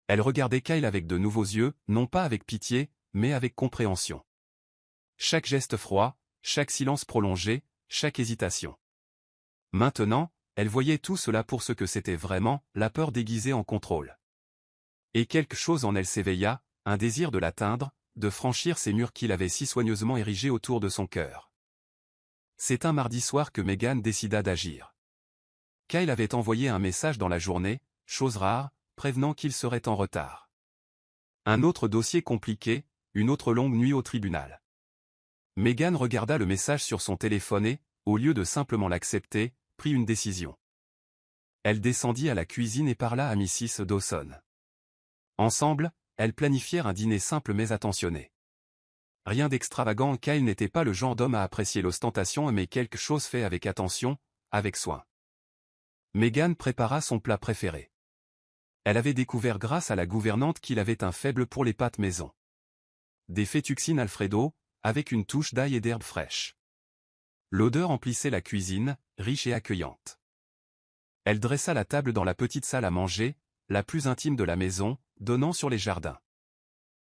Speaker 1: Elle regardait Kyle avec de nouveaux yeux, non pas avec pitié, mais avec compréhension. Chaque geste froid, chaque silence prolongé, chaque hésitation. Maintenant, elle voyait tout cela pour ce que c'était vraiment, la peur déguisée en contrôle. Et quelque chose en elle s'éveilla, un désir de l'atteindre, de franchir ces murs qu'il avait si soigneusement érigés autour de son cœur. C'est un mardi soir que Meghan décida d'agir. Kyle avait envoyé un message dans la journée, chose rare, prévenant qu'il serait en retard. Un autre dossier compliqué, une autre longue nuit au tribunal. Meghan regarda le message sur son téléphone et, au lieu de simplement l'accepter, prit une décision. Elle descendit à la cuisine et parla à Mrs. Dawson. Ensemble, elles planifièrent un dîner simple mais attentionné. Rien d'extravagant, Kyle n'était pas le genre d'homme à apprécier l'ostentation mais quelque chose fait avec attention, avec soin. Meghan prépara son plat préféré. Elle avait découvert grâce à la gouvernante qu'il avait un faible pour les pâtes maison. Des fettuccines Alfredo, avec une touche d'ail et d'herbes fraîches. L'odeur emplissait la cuisine, riche et accueillante. Elle dressa la table dans la petite salle à manger, la plus intime de la maison, donnant sur les jardins.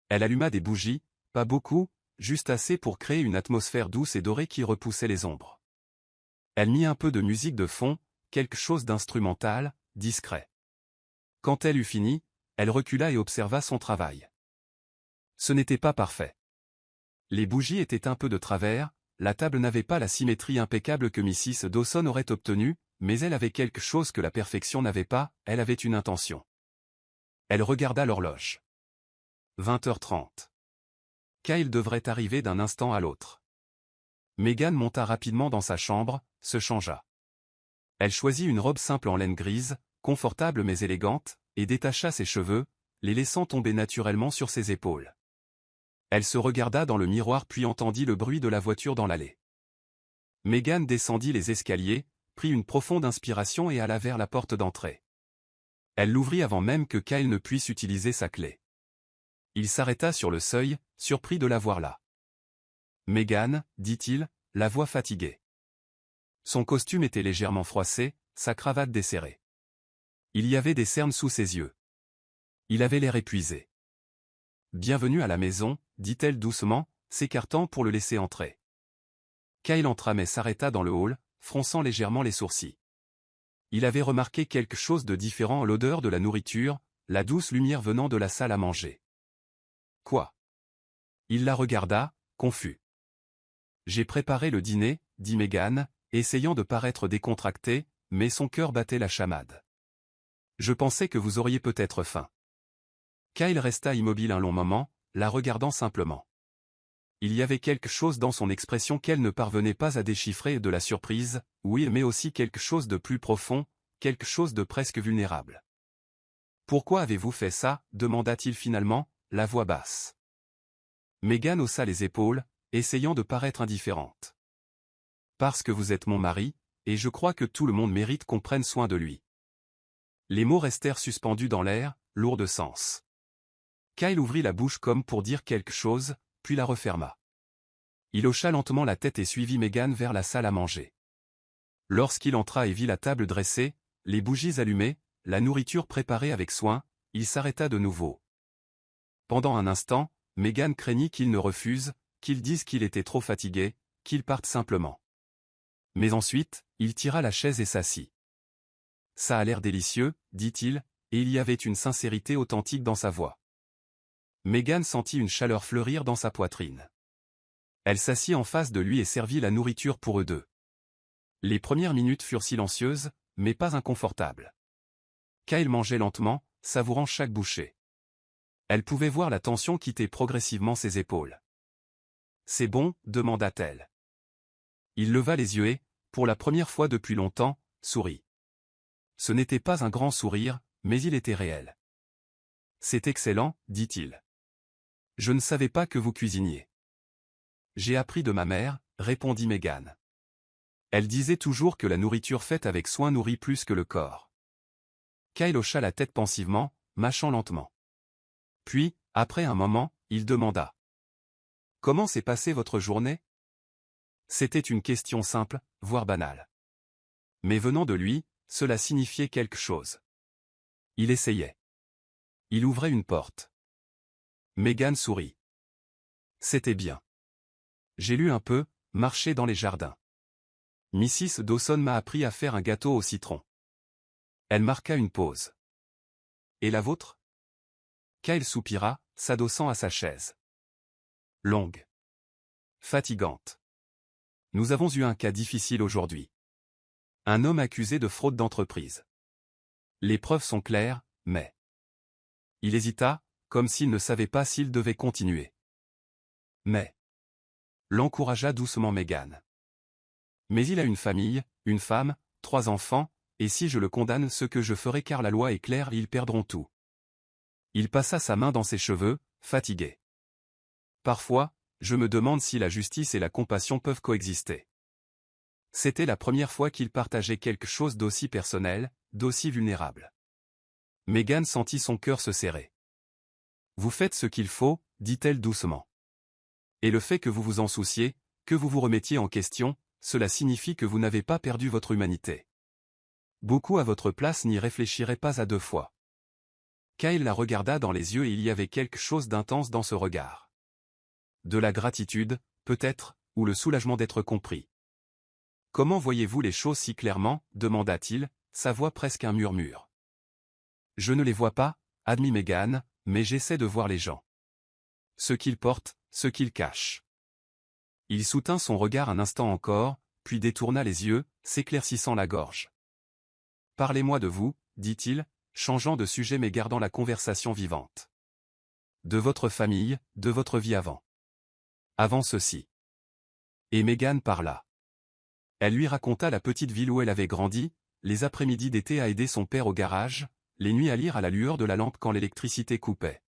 Speaker 1: Elle alluma des bougies, pas beaucoup, juste assez pour créer une atmosphère douce et dorée qui repoussait les ombres. Elle mit un peu de musique de fond, quelque chose d'instrumental, discret. Quand elle eut fini, elle recula et observa son travail. Ce n'était pas parfait. Les bougies étaient un peu de travers, la table n'avait pas la symétrie impeccable que Mrs. Dawson aurait obtenue, mais elle avait quelque chose que la perfection n'avait pas, elle avait une intention. Elle regarda l'horloge. 20h30. Kyle devrait arriver d'un instant à l'autre. Meghan monta rapidement dans sa chambre, se changea. Elle choisit une robe simple en laine grise, confortable mais élégante, et détacha ses cheveux, les laissant tomber naturellement sur ses épaules. Elle se regarda dans le miroir puis entendit le bruit de la voiture dans l'allée. Meghan descendit les escaliers, prit une profonde inspiration et alla vers la porte d'entrée. Elle l'ouvrit avant même que Kyle ne puisse utiliser sa clé. Il s'arrêta sur le seuil, surpris de la voir là. « Meghan, dit-il, la voix fatiguée. Son costume était légèrement froissé, sa cravate desserrée. Il y avait des cernes sous ses yeux. Il avait l'air épuisé. « Bienvenue à la maison, dit-elle doucement, s'écartant pour le laisser entrer. Kyle entra mais s'arrêta dans le hall, fronçant légèrement les sourcils. Il avait remarqué quelque chose de différent à l'odeur de la nourriture, la douce lumière venant de la salle à manger. Quoi? Il la regarda, confus. J'ai préparé le dîner, dit Meghan, essayant de paraître décontractée, mais son cœur battait la chamade. Je pensais que vous auriez peut-être faim. Kyle resta immobile un long moment, la regardant simplement. Il y avait quelque chose dans son expression qu'elle ne parvenait pas à déchiffrer, de la surprise, oui, mais aussi quelque chose de plus profond, quelque chose de presque vulnérable. Pourquoi avez-vous fait ça? Demanda-t-il finalement, la voix basse. Meghan haussa les épaules, essayant de paraître indifférente. Parce que vous êtes mon mari, et je crois que tout le monde mérite qu'on prenne soin de lui. Les mots restèrent suspendus dans l'air, lourds de sens. Kyle ouvrit la bouche comme pour dire quelque chose, puis la referma. Il hocha lentement la tête et suivit Meghan vers la salle à manger. Lorsqu'il entra et vit la table dressée, les bougies allumées, la nourriture préparée avec soin, il s'arrêta de nouveau. Pendant un instant, Meghan craignit qu'il ne refuse, qu'il dise qu'il était trop fatigué, qu'il parte simplement. Mais ensuite, il tira la chaise et s'assit. Ça a l'air délicieux, dit-il, et il y avait une sincérité authentique dans sa voix. Meghan sentit une chaleur fleurir dans sa poitrine. Elle s'assit en face de lui et servit la nourriture pour eux deux. Les premières minutes furent silencieuses, mais pas inconfortables. Kyle mangeait lentement, savourant chaque bouchée. Elle pouvait voir la tension quitter progressivement ses épaules. « C'est bon ?» demanda-t-elle. Il leva les yeux et, pour la première fois depuis longtemps, sourit. Ce n'était pas un grand sourire, mais il était réel. « C'est excellent, dit-il. Je ne savais pas que vous cuisiniez. J'ai appris de ma mère, répondit Meghan. Elle disait toujours que la nourriture faite avec soin nourrit plus que le corps. Kyle hocha la tête pensivement, mâchant lentement. Puis, après un moment, il demanda. « Comment s'est passée votre journée ?» C'était une question simple, voire banale. Mais venant de lui, cela signifiait quelque chose. Il essayait. Il ouvrait une porte. Meghan sourit. C'était bien. J'ai lu un peu, marcher dans les jardins. Mrs. Dawson m'a appris à faire un gâteau au citron. Elle marqua une pause. Et la vôtre? Kyle soupira, s'adossant à sa chaise. Longue. Fatigante. Nous avons eu un cas difficile aujourd'hui. Un homme accusé de fraude d'entreprise. Les preuves sont claires, mais... Il hésita, comme s'il ne savait pas s'il devait continuer. Mais... L'encouragea doucement Megan. Mais il a une famille, une femme, 3 enfants, et si je le condamne, ce que je ferai car la loi est claire, ils perdront tout. Il passa sa main dans ses cheveux, fatigué. Parfois, je me demande si la justice et la compassion peuvent coexister. C'était la première fois qu'il partageait quelque chose d'aussi personnel, d'aussi vulnérable. Megan sentit son cœur se serrer. Vous faites ce qu'il faut, dit-elle doucement. Et le fait que vous vous en souciez, que vous vous remettiez en question, cela signifie que vous n'avez pas perdu votre humanité. Beaucoup à votre place n'y réfléchiraient pas à 2 fois. Kyle la regarda dans les yeux et il y avait quelque chose d'intense dans ce regard. De la gratitude, peut-être, ou le soulagement d'être compris. Comment voyez-vous les choses si clairement, demanda-t-il, sa voix presque un murmure. Je ne les vois pas, admit Megan, mais j'essaie de voir les gens. Ce qu'ils portent, ce qu'ils cachent. Il soutint son regard un instant encore, puis détourna les yeux, s'éclaircissant la gorge. Parlez-moi de vous, dit-il, changeant de sujet mais gardant la conversation vivante. De votre famille, de votre vie avant. Avant ceci. Et Megan parla. Elle lui raconta la petite ville où elle avait grandi, les après-midi d'été à aider son père au garage, les nuits à lire à la lueur de la lampe quand l'électricité coupait.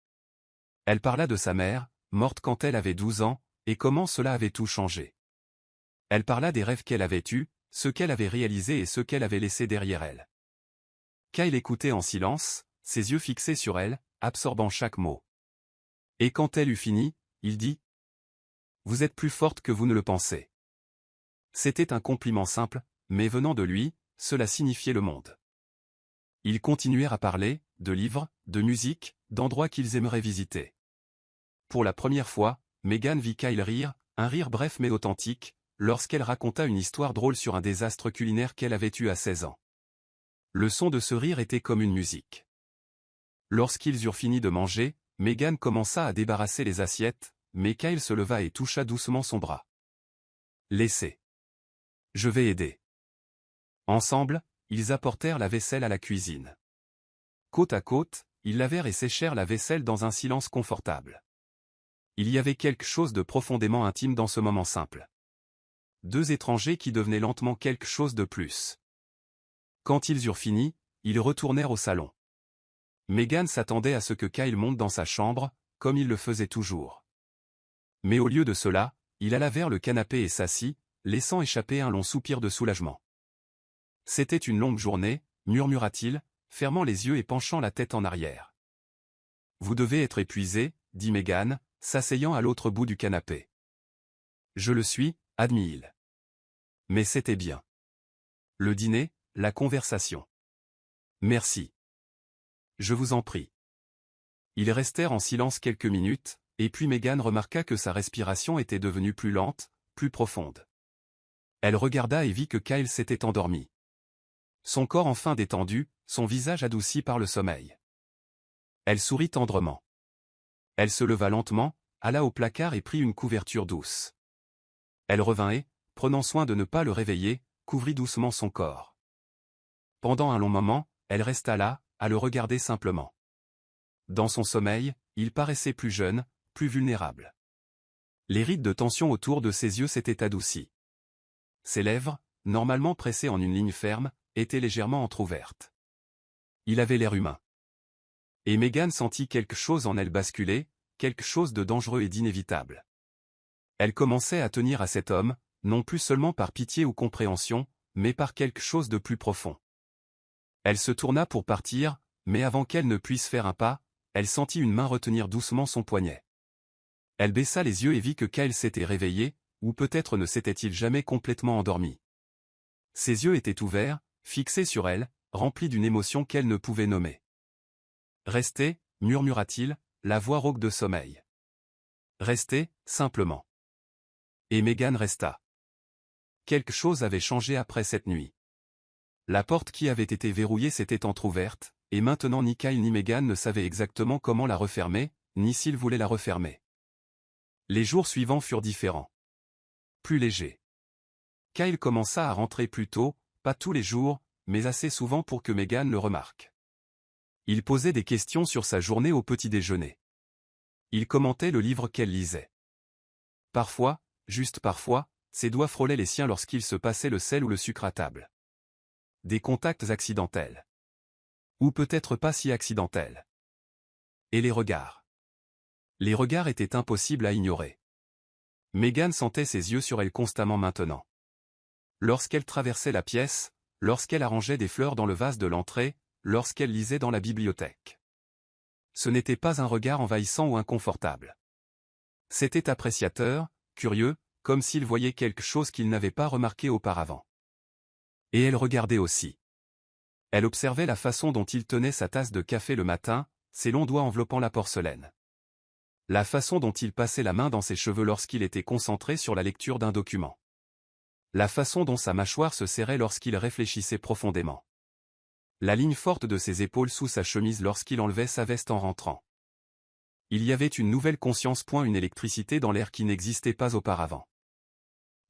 Speaker 1: Elle parla de sa mère, morte quand elle avait 12 ans, et comment cela avait tout changé. Elle parla des rêves qu'elle avait eus, ceux qu'elle avait réalisés et ceux qu'elle avait laissés derrière elle. Kyle écoutait en silence, ses yeux fixés sur elle, absorbant chaque mot. Et quand elle eut fini, il dit « Vous êtes plus forte que vous ne le pensez. » C'était un compliment simple, mais venant de lui, cela signifiait le monde. Ils continuèrent à parler, de livres, de musique, d'endroits qu'ils aimeraient visiter. Pour la première fois, Megan vit Kyle rire, un rire bref mais authentique, lorsqu'elle raconta une histoire drôle sur un désastre culinaire qu'elle avait eu à 16 ans. Le son de ce rire était comme une musique. Lorsqu'ils eurent fini de manger, Megan commença à débarrasser les assiettes, mais Kyle se leva et toucha doucement son bras. Laissez. Je vais aider. Ensemble, ils apportèrent la vaisselle à la cuisine. Côte à côte, ils lavèrent et séchèrent la vaisselle dans un silence confortable. Il y avait quelque chose de profondément intime dans ce moment simple. 2 étrangers qui devenaient lentement quelque chose de plus. Quand ils eurent fini, ils retournèrent au salon. Megan s'attendait à ce que Kyle monte dans sa chambre, comme il le faisait toujours. Mais au lieu de cela, il alla vers le canapé et s'assit, laissant échapper un long soupir de soulagement. C'était une longue journée, murmura-t-il, fermant les yeux et penchant la tête en arrière. Vous devez être épuisé, dit Megan, s'asseyant à l'autre bout du canapé. Je le suis, admit-il. Mais c'était bien. Le dîner, la conversation. Merci. Je vous en prie. Ils restèrent en silence quelques minutes, et puis Megan remarqua que sa respiration était devenue plus lente, plus profonde. Elle regarda et vit que Kyle s'était endormi. Son corps enfin détendu, son visage adouci par le sommeil. Elle sourit tendrement. Elle se leva lentement, alla au placard et prit une couverture douce. Elle revint et, prenant soin de ne pas le réveiller, couvrit doucement son corps. Pendant un long moment, elle resta là, à le regarder simplement. Dans son sommeil, il paraissait plus jeune, plus vulnérable. Les rides de tension autour de ses yeux s'étaient adoucies. Ses lèvres, normalement pressées en une ligne ferme, étaient légèrement entr'ouvertes. Il avait l'air humain. Et Megan sentit quelque chose en elle basculer, quelque chose de dangereux et d'inévitable. Elle commençait à tenir à cet homme, non plus seulement par pitié ou compréhension, mais par quelque chose de plus profond. Elle se tourna pour partir, mais avant qu'elle ne puisse faire un pas, elle sentit une main retenir doucement son poignet. Elle baissa les yeux et vit que Kyle s'était réveillé, ou peut-être ne s'était-il jamais complètement endormi. Ses yeux étaient ouverts, fixés sur elle, remplis d'une émotion qu'elle ne pouvait nommer. « Restez, murmura-t-il, la voix rauque de sommeil. Restez, simplement. Et Megan resta. quelque chose avait changé après cette nuit. La porte qui avait été verrouillée s'était entr'ouverte, et maintenant ni Kyle ni Meghan ne savaient exactement comment la refermer, ni s'ils voulaient la refermer. Les jours suivants furent différents. Plus légers. Kyle commença à rentrer plus tôt, pas tous les jours, mais assez souvent pour que Meghan le remarque. Il posait des questions sur sa journée au petit déjeuner. Il commentait le livre qu'elle lisait. Parfois, juste parfois, ses doigts frôlaient les siens lorsqu'il se passait le sel ou le sucre à table. Des contacts accidentels. Ou peut-être pas si accidentels. Et les regards. Les regards étaient impossibles à ignorer. Meghan sentait ses yeux sur elle constamment maintenant. Lorsqu'elle traversait la pièce, lorsqu'elle arrangeait des fleurs dans le vase de l'entrée, lorsqu'elle lisait dans la bibliothèque. Ce n'était pas un regard envahissant ou inconfortable. C'était appréciateur, curieux, comme s'il voyait quelque chose qu'il n'avait pas remarqué auparavant. Et elle regardait aussi. Elle observait la façon dont il tenait sa tasse de café le matin, ses longs doigts enveloppant la porcelaine. La façon dont il passait la main dans ses cheveux lorsqu'il était concentré sur la lecture d'un document. La façon dont sa mâchoire se serrait lorsqu'il réfléchissait profondément. La ligne forte de ses épaules sous sa chemise lorsqu'il enlevait sa veste en rentrant. Il y avait une nouvelle conscience, une électricité dans l'air qui n'existait pas auparavant.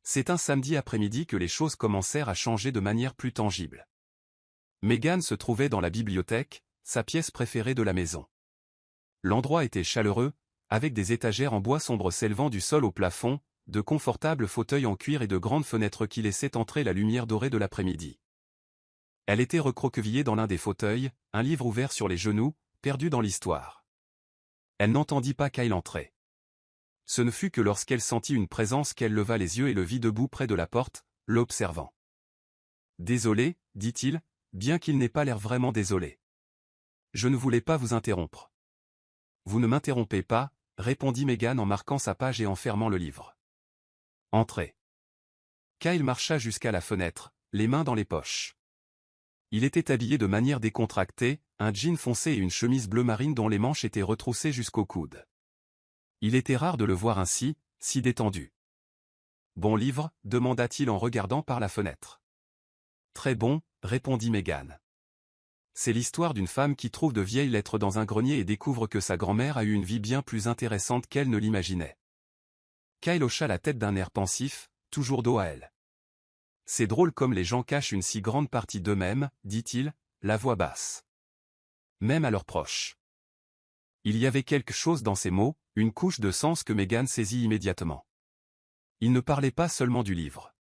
Speaker 1: C'est un samedi après-midi que les choses commencèrent à changer de manière plus tangible. Meghan se trouvait dans la bibliothèque, sa pièce préférée de la maison. L'endroit était chaleureux, avec des étagères en bois sombre s'élevant du sol au plafond, de confortables fauteuils en cuir et de grandes fenêtres qui laissaient entrer la lumière dorée de l'après-midi. Elle était recroquevillée dans l'un des fauteuils, un livre ouvert sur les genoux, perdue dans l'histoire. Elle n'entendit pas Kyle entrer. Ce ne fut que lorsqu'elle sentit une présence qu'elle leva les yeux et le vit debout près de la porte, l'observant. « Désolé, dit-il, bien qu'il n'ait pas l'air vraiment désolé. Je ne voulais pas vous interrompre. » « Vous ne m'interrompez pas, » répondit Meghan en marquant sa page et en fermant le livre. « Entrez. » Kyle marcha jusqu'à la fenêtre, les mains dans les poches. Il était habillé de manière décontractée, un jean foncé et une chemise bleu marine dont les manches étaient retroussées jusqu'au coude. Il était rare de le voir ainsi, si détendu. « Bon livre » demanda-t-il en regardant par la fenêtre. « Très bon » répondit Meghan. C'est l'histoire d'une femme qui trouve de vieilles lettres dans un grenier et découvre que sa grand-mère a eu une vie bien plus intéressante qu'elle ne l'imaginait. Kyle hocha la tête d'un air pensif, toujours dos à elle. « C'est drôle comme les gens cachent une si grande partie d'eux-mêmes, dit-il, la voix basse. Même à leurs proches. » Il y avait quelque chose dans ces mots, une couche de sens que Meghan saisit immédiatement. Il ne parlait pas seulement du livre.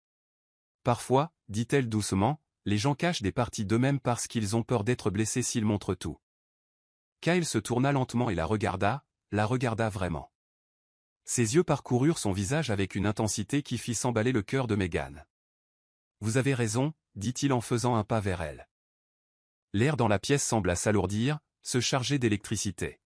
Speaker 1: Parfois, dit-elle doucement, les gens cachent des parties d'eux-mêmes parce qu'ils ont peur d'être blessés s'ils montrent tout. Kyle se tourna lentement et la regarda vraiment. Ses yeux parcoururent son visage avec une intensité qui fit s'emballer le cœur de Meghan. « Vous avez raison, » dit-il en faisant un pas vers elle. L'air dans la pièce sembla s'alourdir, se charger d'électricité.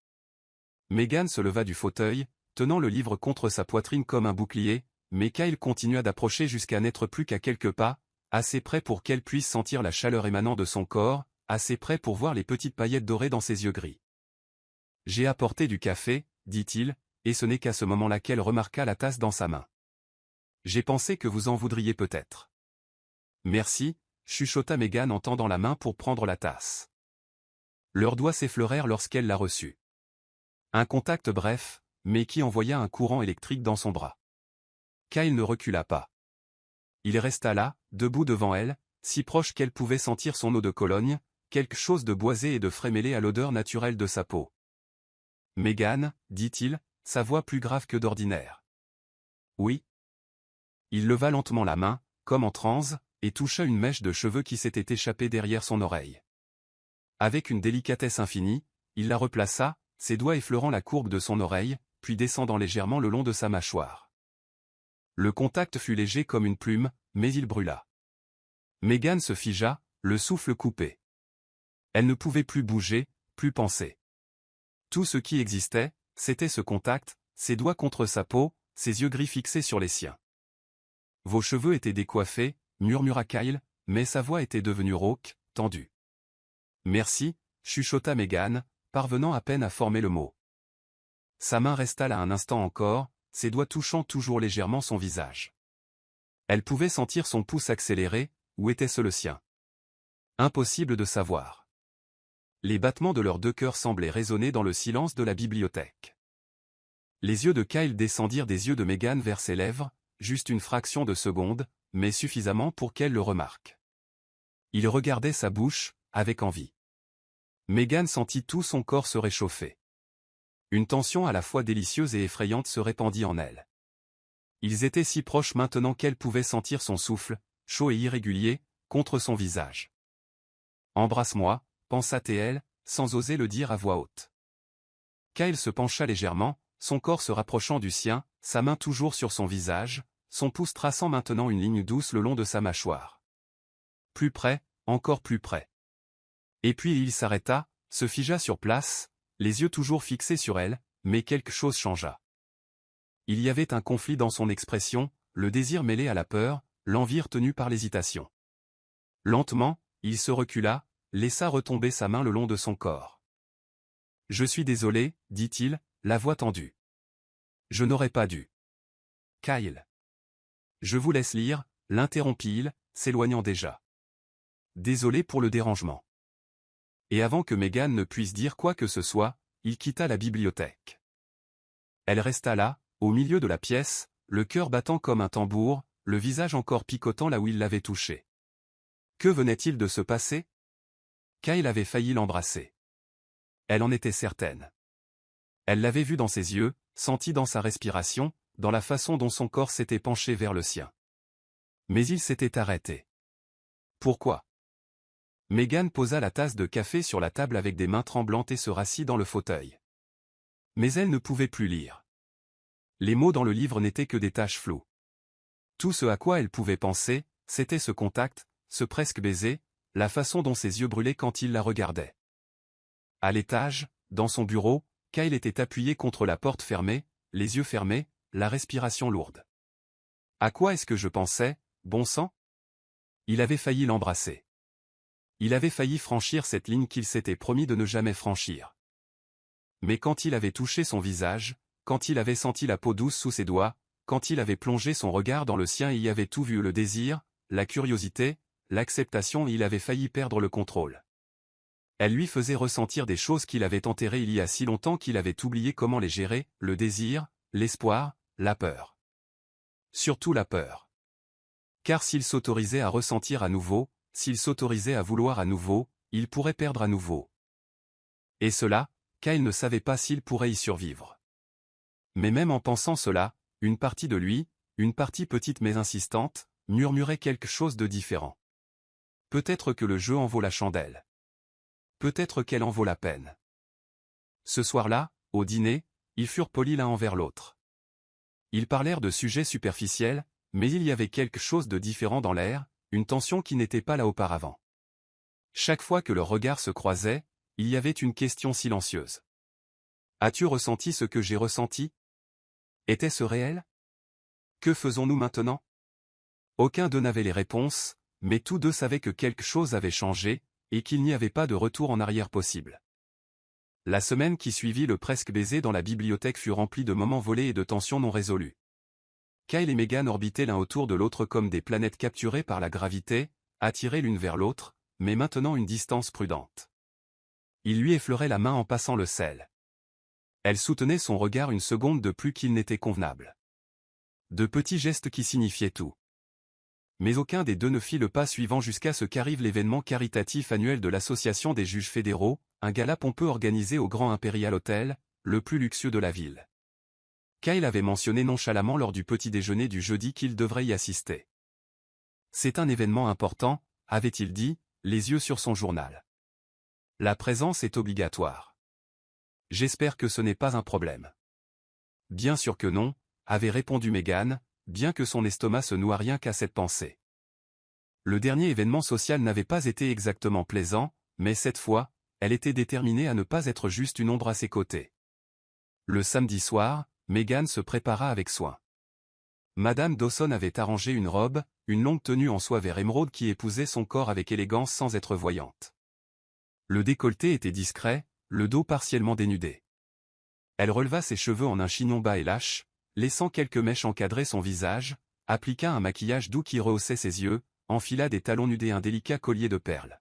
Speaker 1: Meghan se leva du fauteuil, tenant le livre contre sa poitrine comme un bouclier, mais Kyle continua d'approcher jusqu'à n'être plus qu'à quelques pas, assez près pour qu'elle puisse sentir la chaleur émanant de son corps, assez près pour voir les petites paillettes dorées dans ses yeux gris. « J'ai apporté du café, » dit-il, et ce n'est qu'à ce moment-là qu'elle remarqua la tasse dans sa main. « J'ai pensé que vous en voudriez peut-être. »« Merci » chuchota Meghan en tendant la main pour prendre la tasse. Leurs doigts s'effleurèrent lorsqu'elle la reçut. Un contact bref, mais qui envoya un courant électrique dans son bras. Kyle ne recula pas. Il resta là, debout devant elle, si proche qu'elle pouvait sentir son eau de Cologne, quelque chose de boisé et de frais mêlé à l'odeur naturelle de sa peau. « Meghan, » dit-il, sa voix plus grave que d'ordinaire. « Oui. » Il leva lentement la main, comme en transe, et toucha une mèche de cheveux qui s'était échappée derrière son oreille. Avec une délicatesse infinie, il la replaça, ses doigts effleurant la courbe de son oreille, puis descendant légèrement le long de sa mâchoire. Le contact fut léger comme une plume, mais il brûla. Meghan se figea, le souffle coupé. Elle ne pouvait plus bouger, plus penser. Tout ce qui existait, c'était ce contact, ses doigts contre sa peau, ses yeux gris fixés sur les siens. « Vos cheveux étaient décoiffés » murmura Kyle, mais sa voix était devenue rauque, tendue. « Merci » chuchota Meghan, parvenant à peine à former le mot. Sa main resta là un instant encore, ses doigts touchant toujours légèrement son visage. Elle pouvait sentir son pouce accélérer, ou était-ce le sien? Impossible de savoir. Les battements de leurs deux cœurs semblaient résonner dans le silence de la bibliothèque. Les yeux de Kyle descendirent des yeux de Meghan vers ses lèvres, juste une fraction de seconde, mais suffisamment pour qu'elle le remarque. Il regardait sa bouche, avec envie. Meghan sentit tout son corps se réchauffer. Une tension à la fois délicieuse et effrayante se répandit en elle. Ils étaient si proches maintenant qu'elle pouvait sentir son souffle, chaud et irrégulier, contre son visage. « Embrasse-moi », pensa-t-elle, sans oser le dire à voix haute. Kyle se pencha légèrement, son corps se rapprochant du sien, sa main toujours sur son visage, son pouce traçant maintenant une ligne douce le long de sa mâchoire. Plus près, encore plus près. Et puis il s'arrêta, se figea sur place, les yeux toujours fixés sur elle, mais quelque chose changea. Il y avait un conflit dans son expression, le désir mêlé à la peur, l'envie retenue par l'hésitation. Lentement, il se recula, laissa retomber sa main le long de son corps. « Je suis désolé, dit-il, la voix tendue. Je n'aurais pas dû. Kyle. Je vous laisse lire, l'interrompit-il, s'éloignant déjà. Désolé pour le dérangement. Et avant que Meghan ne puisse dire quoi que ce soit, il quitta la bibliothèque. Elle resta là, au milieu de la pièce, le cœur battant comme un tambour, le visage encore picotant là où il l'avait touché. Que venait-il de se passer? Kyle avait failli l'embrasser. Elle en était certaine. Elle l'avait vu dans ses yeux, senti dans sa respiration, dans la façon dont son corps s'était penché vers le sien. Mais il s'était arrêté. Pourquoi? Meghan posa la tasse de café sur la table avec des mains tremblantes et se rassit dans le fauteuil. Mais elle ne pouvait plus lire. Les mots dans le livre n'étaient que des taches floues. Tout ce à quoi elle pouvait penser, c'était ce contact, ce presque baiser, la façon dont ses yeux brûlaient quand il la regardait. À l'étage, dans son bureau, Kyle était appuyé contre la porte fermée, les yeux fermés, la respiration lourde. À quoi est-ce que je pensais, bon sang? Il avait failli l'embrasser. Il avait failli franchir cette ligne qu'il s'était promis de ne jamais franchir. Mais quand il avait touché son visage, quand il avait senti la peau douce sous ses doigts, quand il avait plongé son regard dans le sien et y avait tout vu, le désir, la curiosité, l'acceptation, il avait failli perdre le contrôle. Elle lui faisait ressentir des choses qu'il avait enterrées il y a si longtemps qu'il avait oublié comment les gérer, le désir, l'espoir, la peur. Surtout la peur. Car s'il s'autorisait à ressentir à nouveau, s'il s'autorisait à vouloir à nouveau, il pourrait perdre à nouveau. Et cela, Kyle ne savait pas s'il pourrait y survivre. Mais même en pensant cela, une partie de lui, une partie petite mais insistante, murmurait quelque chose de différent. Peut-être que le jeu en vaut la chandelle. Peut-être qu'elle en vaut la peine. Ce soir-là, au dîner, ils furent polis l'un envers l'autre. Ils parlèrent de sujets superficiels, mais il y avait quelque chose de différent dans l'air, une tension qui n'était pas là auparavant. Chaque fois que leurs regards se croisaient, il y avait une question silencieuse. « As-tu ressenti ce que j'ai ressenti? Était-ce réel? Que faisons-nous maintenant ?» Aucun d'eux n'avait les réponses, mais tous deux savaient que quelque chose avait changé, et qu'il n'y avait pas de retour en arrière possible. La semaine qui suivit le presque baiser dans la bibliothèque fut remplie de moments volés et de tensions non résolues. Kyle et Meghan orbitaient l'un autour de l'autre comme des planètes capturées par la gravité, attirées l'une vers l'autre, mais maintenant une distance prudente. Il lui effleurait la main en passant le sel. Elle soutenait son regard une seconde de plus qu'il n'était convenable. De petits gestes qui signifiaient tout. Mais aucun des deux ne fit le pas suivant jusqu'à ce qu'arrive l'événement caritatif annuel de l'Association des juges fédéraux, un gala pompeux organisé au Grand Imperial Hotel, le plus luxueux de la ville. Kyle avait mentionné nonchalamment lors du petit déjeuner du jeudi qu'il devrait y assister. C'est un événement important, avait-il dit, les yeux sur son journal. La présence est obligatoire. J'espère que ce n'est pas un problème. Bien sûr que non, avait répondu Meghan, bien que son estomac se nouât rien qu'à cette pensée. Le dernier événement social n'avait pas été exactement plaisant, mais cette fois, elle était déterminée à ne pas être juste une ombre à ses côtés. Le samedi soir, Meghan se prépara avec soin. Madame Dawson avait arrangé une robe, une longue tenue en soie vert émeraude qui épousait son corps avec élégance sans être voyante. Le décolleté était discret, le dos partiellement dénudé. Elle releva ses cheveux en un chignon bas et lâche, laissant quelques mèches encadrer son visage, appliqua un maquillage doux qui rehaussait ses yeux, enfila des talons nus et un délicat collier de perles.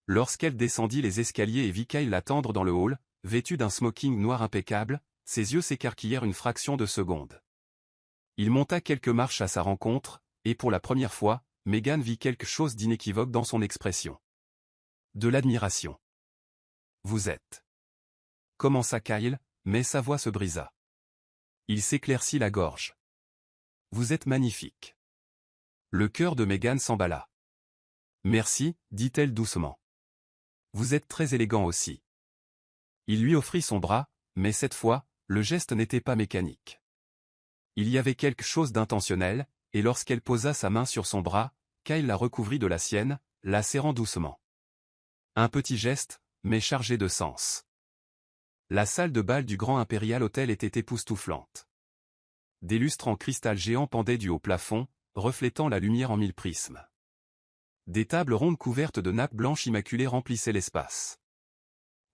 Speaker 1: Lorsqu'elle descendit les escaliers et vit Kyle l'attendre dans le hall, vêtu d'un smoking noir impeccable, ses yeux s'écarquillèrent une fraction de seconde. Il monta quelques marches à sa rencontre, et pour la première fois, Meghan vit quelque chose d'inéquivoque dans son expression. De l'admiration. « Vous êtes. » commença Kyle, mais sa voix se brisa. Il s'éclaircit la gorge. « Vous êtes magnifique. » Le cœur de Meghan s'emballa. « Merci, dit-elle doucement. Vous êtes très élégant aussi. » Il lui offrit son bras, mais cette fois, le geste n'était pas mécanique. Il y avait quelque chose d'intentionnel, et lorsqu'elle posa sa main sur son bras, Kyle la recouvrit de la sienne, la serrant doucement. Un petit geste, mais chargé de sens. La salle de bal du Grand Imperial Hotel était époustouflante. Des lustres en cristal géant pendaient du haut plafond, reflétant la lumière en mille prismes. Des tables rondes couvertes de nappes blanches immaculées remplissaient l'espace.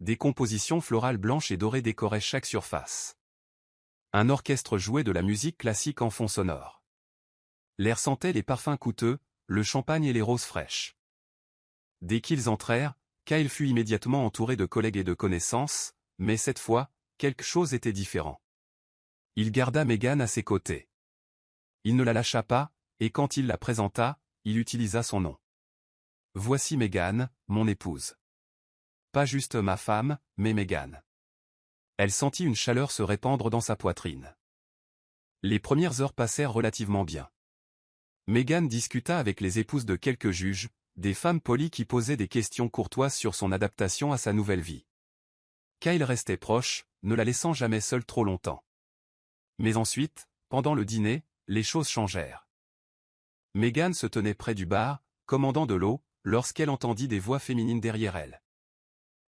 Speaker 1: Des compositions florales blanches et dorées décoraient chaque surface. Un orchestre jouait de la musique classique en fond sonore. L'air sentait les parfums coûteux, le champagne et les roses fraîches. Dès qu'ils entrèrent, Kyle fut immédiatement entouré de collègues et de connaissances, mais cette fois, quelque chose était différent. Il garda Meghan à ses côtés. Il ne la lâcha pas, et quand il la présenta, il utilisa son nom. « Voici Meghan, mon épouse. Pas juste ma femme, mais Meghan. » Elle sentit une chaleur se répandre dans sa poitrine. Les premières heures passèrent relativement bien. Meghan discuta avec les épouses de quelques juges, des femmes polies qui posaient des questions courtoises sur son adaptation à sa nouvelle vie. Kyle restait proche, ne la laissant jamais seule trop longtemps. Mais ensuite, pendant le dîner, les choses changèrent. Meghan se tenait près du bar, commandant de l'eau, lorsqu'elle entendit des voix féminines derrière elle.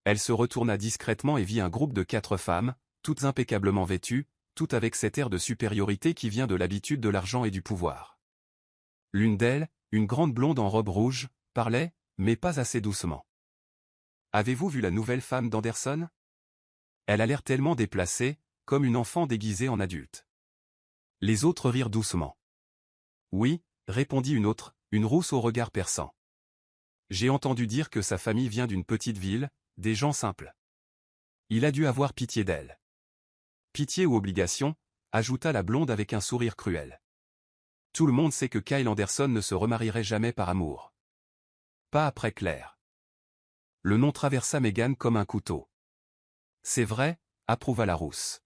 Speaker 1: Elle se retourna discrètement et vit un groupe de 4 femmes, toutes impeccablement vêtues, toutes avec cet air de supériorité qui vient de l'habitude de l'argent et du pouvoir. L'une d'elles, une grande blonde en robe rouge, parlait, mais pas assez doucement. « Avez-vous vu la nouvelle femme d'Anderson ? Elle a l'air tellement déplacée, comme une enfant déguisée en adulte. » Les autres rirent doucement. « Oui, » répondit une autre, une rousse au regard perçant. « J'ai entendu dire que sa famille vient d'une petite ville, des gens simples. Il a dû avoir pitié d'elle. » « Pitié ou obligation ?» ajouta la blonde avec un sourire cruel. « Tout le monde sait que Kyle Anderson ne se remarierait jamais par amour. Pas après Claire. » Le nom traversa Meghan comme un couteau. « C'est vrai, » approuva la rousse.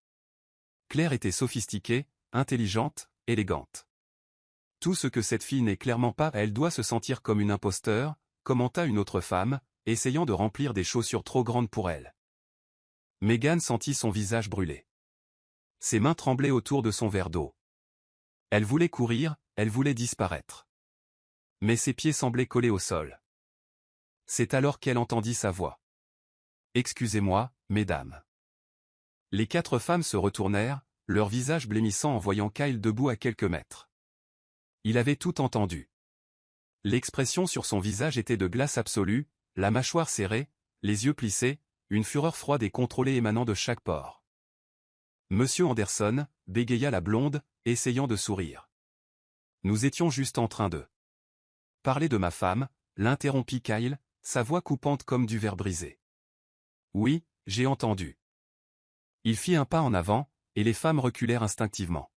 Speaker 1: Claire était sophistiquée, intelligente, élégante. Tout ce que cette fille n'est clairement pas, elle doit se sentir comme une imposteur, commenta une autre femme, essayant de remplir des chaussures trop grandes pour elle. Meghan sentit son visage brûler. Ses mains tremblaient autour de son verre d'eau. Elle voulait courir, elle voulait disparaître. Mais ses pieds semblaient collés au sol. C'est alors qu'elle entendit sa voix. « Excusez-moi, mesdames. » Les 4 femmes se retournèrent, leur visage blêmissant en voyant Kyle debout à quelques mètres. Il avait tout entendu. L'expression sur son visage était de glace absolue, la mâchoire serrée, les yeux plissés, une fureur froide et contrôlée émanant de chaque pore. « Monsieur Anderson, » bégaya la blonde, essayant de sourire. « Nous étions juste en train de parler de ma femme, » l'interrompit Kyle, sa voix coupante comme du verre brisé. « Oui, j'ai entendu. » Il fit un pas en avant, et les femmes reculèrent instinctivement.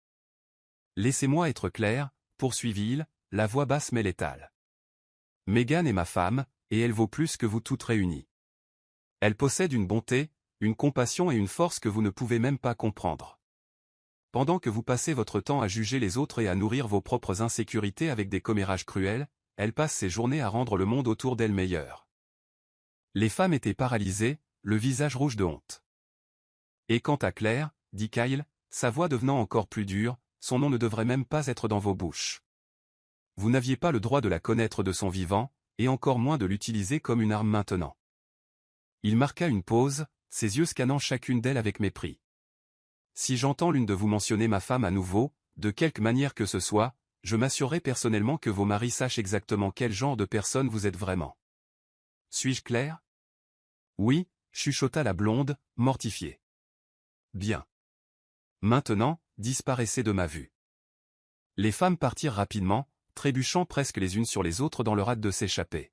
Speaker 1: « Laissez-moi être clair, » poursuivit-il, la voix basse mais létale. « Meghan est ma femme, et elle vaut plus que vous toutes réunies. Elle possède une bonté, une compassion et une force que vous ne pouvez même pas comprendre. Pendant que vous passez votre temps à juger les autres et à nourrir vos propres insécurités avec des commérages cruels, elle passe ses journées à rendre le monde autour d'elle meilleur. » Les femmes étaient paralysées, le visage rouge de honte. « Et quant à Claire, » dit Kyle, sa voix devenant encore plus dure, « son nom ne devrait même pas être dans vos bouches. Vous n'aviez pas le droit de la connaître de son vivant, et encore moins de l'utiliser comme une arme maintenant. » Il marqua une pause, ses yeux scannant chacune d'elles avec mépris. « Si j'entends l'une de vous mentionner ma femme à nouveau, de quelque manière que ce soit, je m'assurerai personnellement que vos maris sachent exactement quel genre de personne vous êtes vraiment. Suis-je clair ? » « Oui, » chuchota la blonde, mortifiée. « Bien. Maintenant, disparaissez de ma vue. » Les femmes partirent rapidement, trébuchant presque les unes sur les autres dans leur hâte de s'échapper.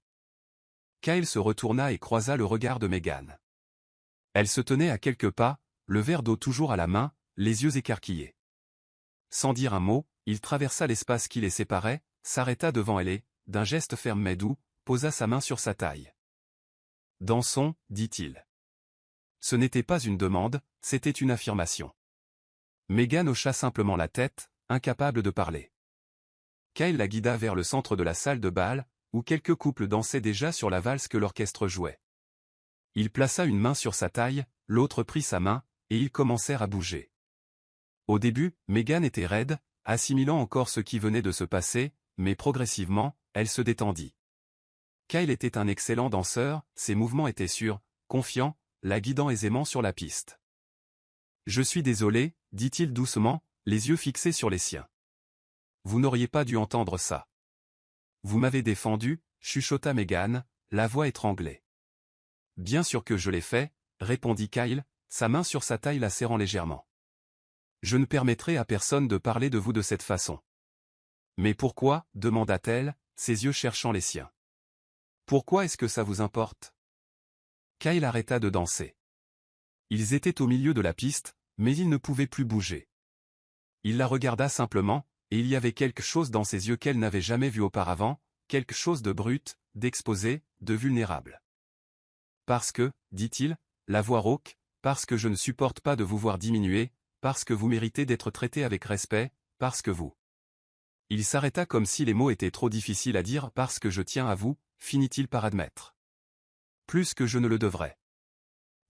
Speaker 1: Kyle se retourna et croisa le regard de Megan. Elle se tenait à quelques pas, le verre d'eau toujours à la main, les yeux écarquillés. Sans dire un mot, il traversa l'espace qui les séparait, s'arrêta devant elle et, d'un geste ferme mais doux, posa sa main sur sa taille. « Dansons, dit-il. » Ce n'était pas une demande, c'était une affirmation. Megan hocha simplement la tête, incapable de parler. Kyle la guida vers le centre de la salle de bal, où quelques couples dansaient déjà sur la valse que l'orchestre jouait. Il plaça une main sur sa taille, l'autre prit sa main, et ils commencèrent à bouger. Au début, Megan était raide, assimilant encore ce qui venait de se passer, mais progressivement, elle se détendit. Kyle était un excellent danseur, ses mouvements étaient sûrs, confiants, la guidant aisément sur la piste. « Je suis désolé, dit-il doucement, les yeux fixés sur les siens. Vous n'auriez pas dû entendre ça. Vous m'avez défendu, chuchota Megan, la voix étranglée. Bien sûr que je l'ai fait, répondit Kyle, sa main sur sa taille la serrant légèrement. Je ne permettrai à personne de parler de vous de cette façon. Mais pourquoi, demanda-t-elle, ses yeux cherchant les siens. Pourquoi est-ce que ça vous importe? Kyle arrêta de danser. Ils étaient au milieu de la piste, mais il ne pouvait plus bouger. Il la regarda simplement, et il y avait quelque chose dans ses yeux qu'elle n'avait jamais vu auparavant, quelque chose de brut, d'exposé, de vulnérable. Parce que, dit-il, la voix rauque, parce que je ne supporte pas de vous voir diminuer, parce que vous méritez d'être traité avec respect, parce que vous. Il s'arrêta comme si les mots étaient trop difficiles à dire parce que je tiens à vous, finit-il par admettre. Plus que je ne le devrais.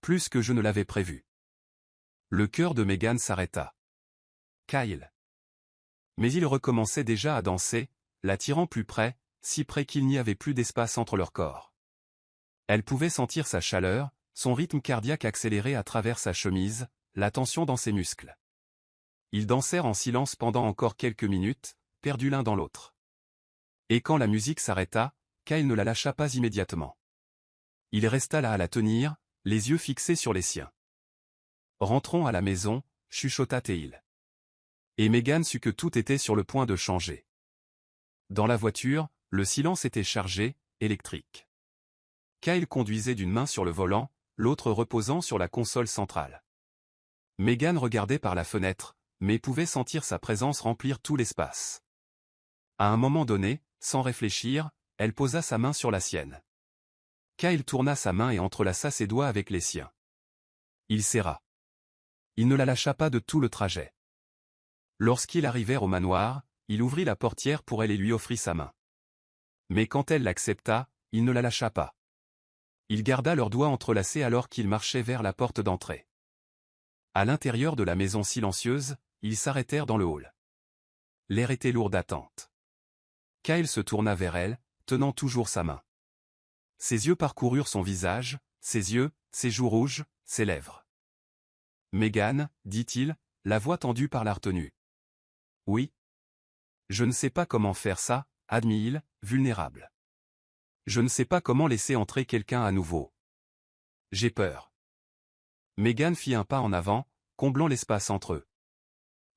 Speaker 1: Plus que je ne l'avais prévu. Le cœur de Megan s'arrêta. Kyle. Mais il recommençait déjà à danser, l'attirant plus près, si près qu'il n'y avait plus d'espace entre leurs corps. Elle pouvait sentir sa chaleur, son rythme cardiaque accéléré à travers sa chemise, la tension dans ses muscles. Ils dansèrent en silence pendant encore quelques minutes, perdus l'un dans l'autre. Et quand la musique s'arrêta, Kyle ne la lâcha pas immédiatement. Il resta là à la tenir, les yeux fixés sur les siens. « Rentrons à la maison », chuchota Teil. Et Megan sut que tout était sur le point de changer. Dans la voiture, le silence était chargé, électrique. Kyle conduisait d'une main sur le volant, l'autre reposant sur la console centrale. Megan regardait par la fenêtre, mais pouvait sentir sa présence remplir tout l'espace. À un moment donné, sans réfléchir, elle posa sa main sur la sienne. Kyle tourna sa main et entrelaça ses doigts avec les siens. Il serra. Il ne la lâcha pas de tout le trajet. Lorsqu'ils arrivèrent au manoir, il ouvrit la portière pour elle et lui offrit sa main. Mais quand elle l'accepta, il ne la lâcha pas. Il garda leurs doigts entrelacés alors qu'ils marchaient vers la porte d'entrée. À l'intérieur de la maison silencieuse, ils s'arrêtèrent dans le hall. L'air était lourd d'attente. Kyle se tourna vers elle, tenant toujours sa main. Ses yeux parcoururent son visage, ses yeux, ses joues rouges, ses lèvres. « Megan, dit-il, la voix tendue par la retenue. « Oui. Je ne sais pas comment faire ça, admit-il, vulnérable. Je ne sais pas comment laisser entrer quelqu'un à nouveau. J'ai peur. » Megan fit un pas en avant, comblant l'espace entre eux.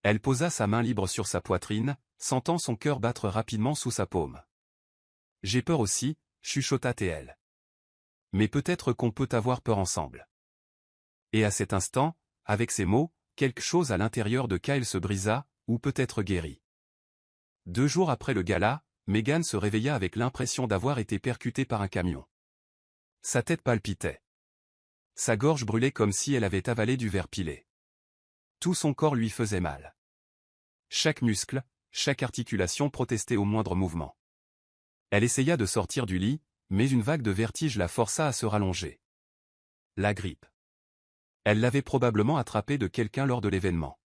Speaker 1: Elle posa sa main libre sur sa poitrine, sentant son cœur battre rapidement sous sa paume. « J'ai peur aussi, chuchota Teil. Mais peut-être qu'on peut avoir peur ensemble. » Et à cet instant, avec ces mots, quelque chose à l'intérieur de Kyle se brisa, ou peut-être guérit. 2 jours après le gala, Megan se réveilla avec l'impression d'avoir été percutée par un camion. Sa tête palpitait. Sa gorge brûlait comme si elle avait avalé du verre pilé. Tout son corps lui faisait mal. Chaque muscle, chaque articulation protestait au moindre mouvement. Elle essaya de sortir du lit, mais une vague de vertige la força à se rallonger. La grippe. Elle l'avait probablement attrapée de quelqu'un lors de l'événement.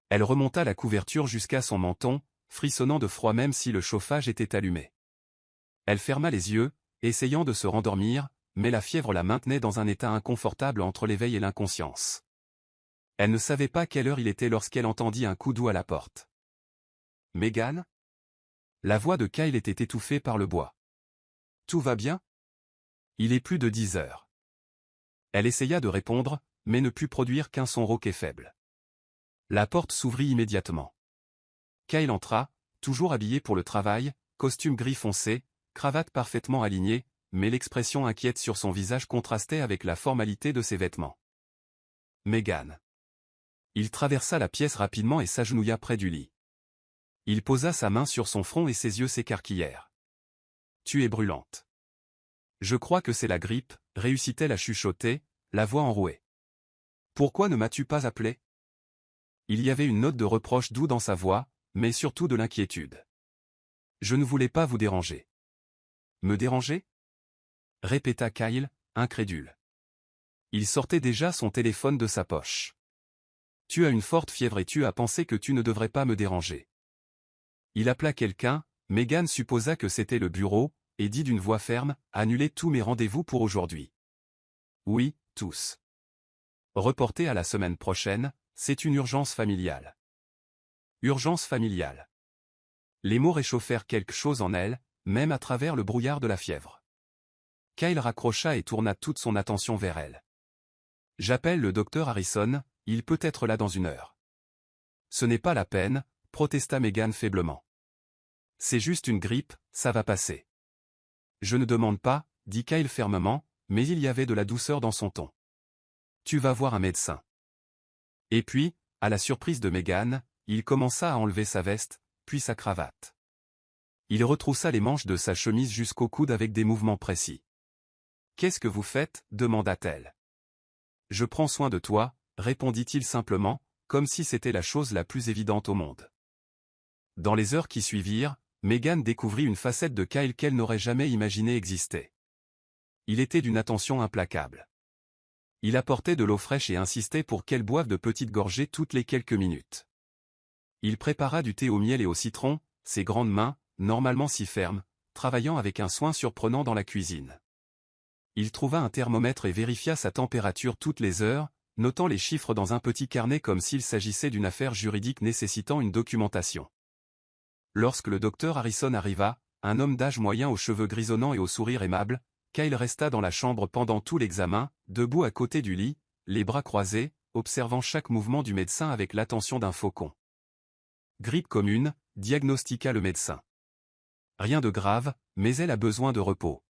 Speaker 1: Elle remonta la couverture jusqu'à son menton, frissonnant de froid même si le chauffage était allumé. Elle ferma les yeux, essayant de se rendormir, mais la fièvre la maintenait dans un état inconfortable entre l'éveil et l'inconscience. Elle ne savait pas quelle heure il était lorsqu'elle entendit un coup doux à la porte. « Megan ?» La voix de Kyle était étouffée par le bois. « Tout va bien ? Il est plus de 10 heures. » Elle essaya de répondre, mais ne put produire qu'un son rauque et faible. La porte s'ouvrit immédiatement. Kyle entra, toujours habillé pour le travail, costume gris foncé, cravate parfaitement alignée, mais l'expression inquiète sur son visage contrastait avec la formalité de ses vêtements. Megan. Il traversa la pièce rapidement et s'agenouilla près du lit. Il posa sa main sur son front et ses yeux s'écarquillèrent. « Tu es brûlante. »« Je crois que c'est la grippe, » réussit-elle à chuchoter, la voix enrouée. « Pourquoi ne m'as-tu pas appelé ?» Il y avait une note de reproche doux dans sa voix, mais surtout de l'inquiétude. « Je ne voulais pas vous déranger. »« Me déranger ?» répéta Kyle, incrédule. Il sortait déjà son téléphone de sa poche. « Tu as une forte fièvre et tu as pensé que tu ne devrais pas me déranger. » Il appela quelqu'un, Megan supposa que c'était le bureau, et dit d'une voix ferme, « Annulez tous mes rendez-vous pour aujourd'hui. » Oui, tous. Reporté à la semaine prochaine, c'est une urgence familiale. Urgence familiale. Les mots réchauffèrent quelque chose en elle, même à travers le brouillard de la fièvre. Kyle raccrocha et tourna toute son attention vers elle. « J'appelle le docteur Harrison, il peut être là dans 1 heure. »« Ce n'est pas la peine, » protesta Megan faiblement. « C'est juste une grippe, ça va passer. »« Je ne demande pas, » dit Kyle fermement, mais il y avait de la douceur dans son ton. « Tu vas voir un médecin. » Et puis, à la surprise de Megan, il commença à enlever sa veste, puis sa cravate. Il retroussa les manches de sa chemise jusqu'au coude avec des mouvements précis. « Qu'est-ce que vous faites » demanda-t-elle. « Je prends soin de toi » répondit-il simplement, comme si c'était la chose la plus évidente au monde. Dans les heures qui suivirent, Megan découvrit une facette de Kyle qu'elle n'aurait jamais imaginé exister. Il était d'une attention implacable. Il apportait de l'eau fraîche et insistait pour qu'elle boive de petites gorgées toutes les quelques minutes. Il prépara du thé au miel et au citron, ses grandes mains, normalement si fermes, travaillant avec un soin surprenant dans la cuisine. Il trouva un thermomètre et vérifia sa température toutes les heures, notant les chiffres dans un petit carnet comme s'il s'agissait d'une affaire juridique nécessitant une documentation. Lorsque le docteur Harrison arriva, un homme d'âge moyen aux cheveux grisonnants et au sourire aimable, Kyle resta dans la chambre pendant tout l'examen, debout à côté du lit, les bras croisés, observant chaque mouvement du médecin avec l'attention d'un faucon. « Grippe commune », diagnostiqua le médecin. « Rien de grave, mais elle a besoin de repos.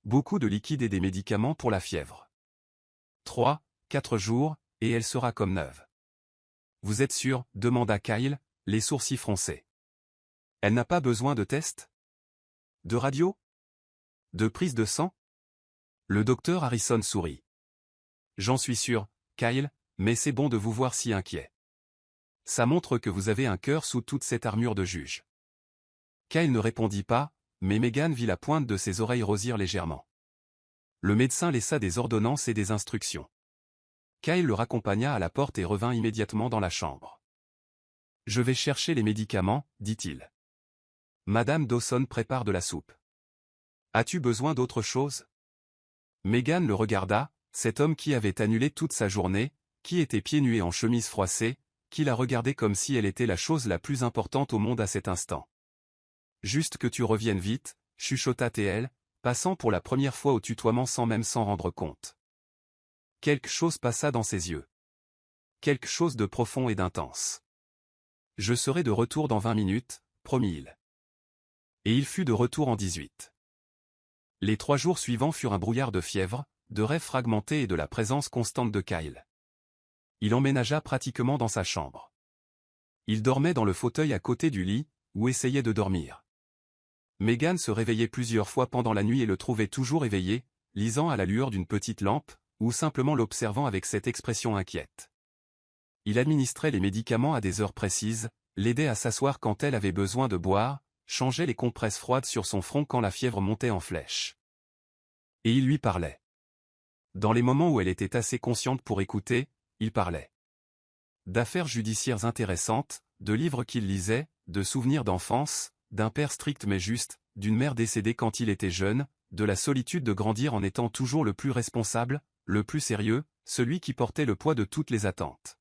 Speaker 1: Beaucoup de liquide et des médicaments pour la fièvre. 3, 4 jours, et elle sera comme neuve. »« Vous êtes sûr ?» demanda Kyle, les sourcils froncés. « Elle n'a pas besoin de test ? De radio ? De prise de sang ?» Le docteur Harrison sourit. « J'en suis sûr, Kyle, mais c'est bon de vous voir si inquiet. Ça montre que vous avez un cœur sous toute cette armure de juge. » Kyle ne répondit pas, mais Megan vit la pointe de ses oreilles rosir légèrement. Le médecin laissa des ordonnances et des instructions. Kyle le raccompagna à la porte et revint immédiatement dans la chambre. « Je vais chercher les médicaments, dit-il. Madame Dawson prépare de la soupe. As-tu besoin d'autre chose ?» Megan le regarda, cet homme qui avait annulé toute sa journée, qui était pieds nus et en chemise froissée, qui la regardait comme si elle était la chose la plus importante au monde à cet instant. « Juste que tu reviennes vite, » chuchota TL, passant pour la première fois au tutoiement sans même s'en rendre compte. Quelque chose passa dans ses yeux. Quelque chose de profond et d'intense. « Je serai de retour dans 20 minutes, » promit-il. Et il fut de retour en 18. Les 3 jours suivants furent un brouillard de fièvre, de rêves fragmentés et de la présence constante de Kyle. Il emménagea pratiquement dans sa chambre. Il dormait dans le fauteuil à côté du lit, ou essayait de dormir. Megan se réveillait plusieurs fois pendant la nuit et le trouvait toujours éveillé, lisant à la lueur d'une petite lampe, ou simplement l'observant avec cette expression inquiète. Il administrait les médicaments à des heures précises, l'aidait à s'asseoir quand elle avait besoin de boire, changeait les compresses froides sur son front quand la fièvre montait en flèche. Et il lui parlait. Dans les moments où elle était assez consciente pour écouter, il parlait. D'affaires judiciaires intéressantes, de livres qu'il lisait, de souvenirs d'enfance, d'un père strict mais juste, d'une mère décédée quand il était jeune, de la solitude de grandir en étant toujours le plus responsable, le plus sérieux, celui qui portait le poids de toutes les attentes.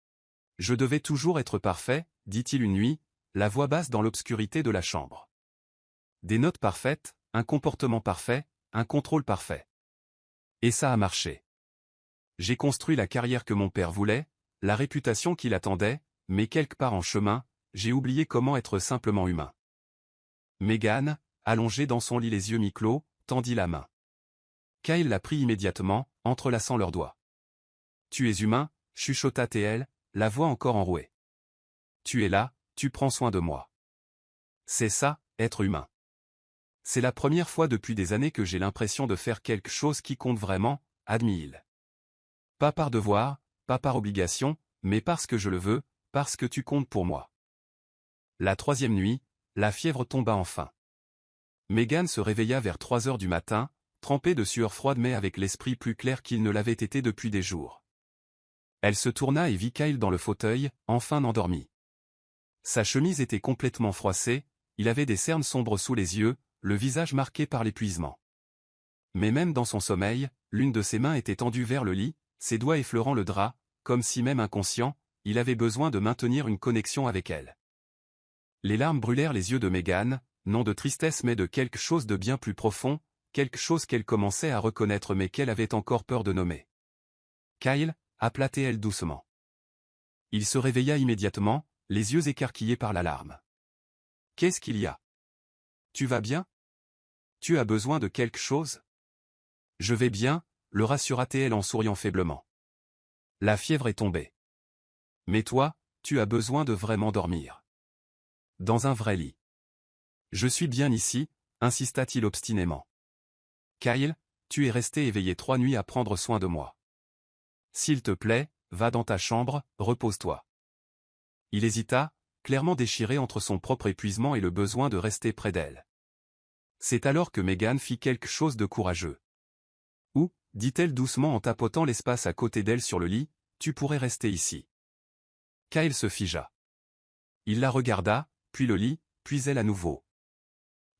Speaker 1: « Je devais toujours être parfait, » dit-il une nuit, la voix basse dans l'obscurité de la chambre. Des notes parfaites, un comportement parfait, un contrôle parfait. Et ça a marché. J'ai construit la carrière que mon père voulait, la réputation qu'il attendait, mais quelque part en chemin, j'ai oublié comment être simplement humain. Megan, allongée dans son lit les yeux mi-clos, tendit la main. Kyle la prit immédiatement, entrelaçant leurs doigts. Tu es humain, chuchota TL, la voix encore enrouée. Tu es là, tu prends soin de moi. C'est ça, être humain. C'est la première fois depuis des années que j'ai l'impression de faire quelque chose qui compte vraiment, admit-il. Pas par devoir, pas par obligation, mais parce que je le veux, parce que tu comptes pour moi. La troisième nuit, la fièvre tomba enfin. Megan se réveilla vers 3 heures du matin, trempée de sueur froide mais avec l'esprit plus clair qu'il ne l'avait été depuis des jours. Elle se tourna et vit Kyle dans le fauteuil, enfin endormi. Sa chemise était complètement froissée, il avait des cernes sombres sous les yeux, le visage marqué par l'épuisement. Mais même dans son sommeil, l'une de ses mains était tendue vers le lit, ses doigts effleurant le drap, comme si même inconscient, il avait besoin de maintenir une connexion avec elle. Les larmes brûlèrent les yeux de Megan, non de tristesse mais de quelque chose de bien plus profond, quelque chose qu'elle commençait à reconnaître mais qu'elle avait encore peur de nommer. Kyle, appela TL doucement. Il se réveilla immédiatement, les yeux écarquillés par l'alarme. Qu'est-ce qu'il y a? Tu vas bien? Tu as besoin de quelque chose? Je vais bien, le rassura TL en souriant faiblement. La fièvre est tombée. Mais toi, tu as besoin de vraiment dormir. Dans un vrai lit. Je suis bien ici, insista-t-il obstinément. Kyle, tu es resté éveillé 3 nuits à prendre soin de moi. S'il te plaît, va dans ta chambre, repose-toi. Il hésita, clairement déchiré entre son propre épuisement et le besoin de rester près d'elle. C'est alors que Megan fit quelque chose de courageux. Ou, dit-elle doucement en tapotant l'espace à côté d'elle sur le lit, tu pourrais rester ici. Kyle se figea. Il la regarda, puis le lit, puis elle à nouveau.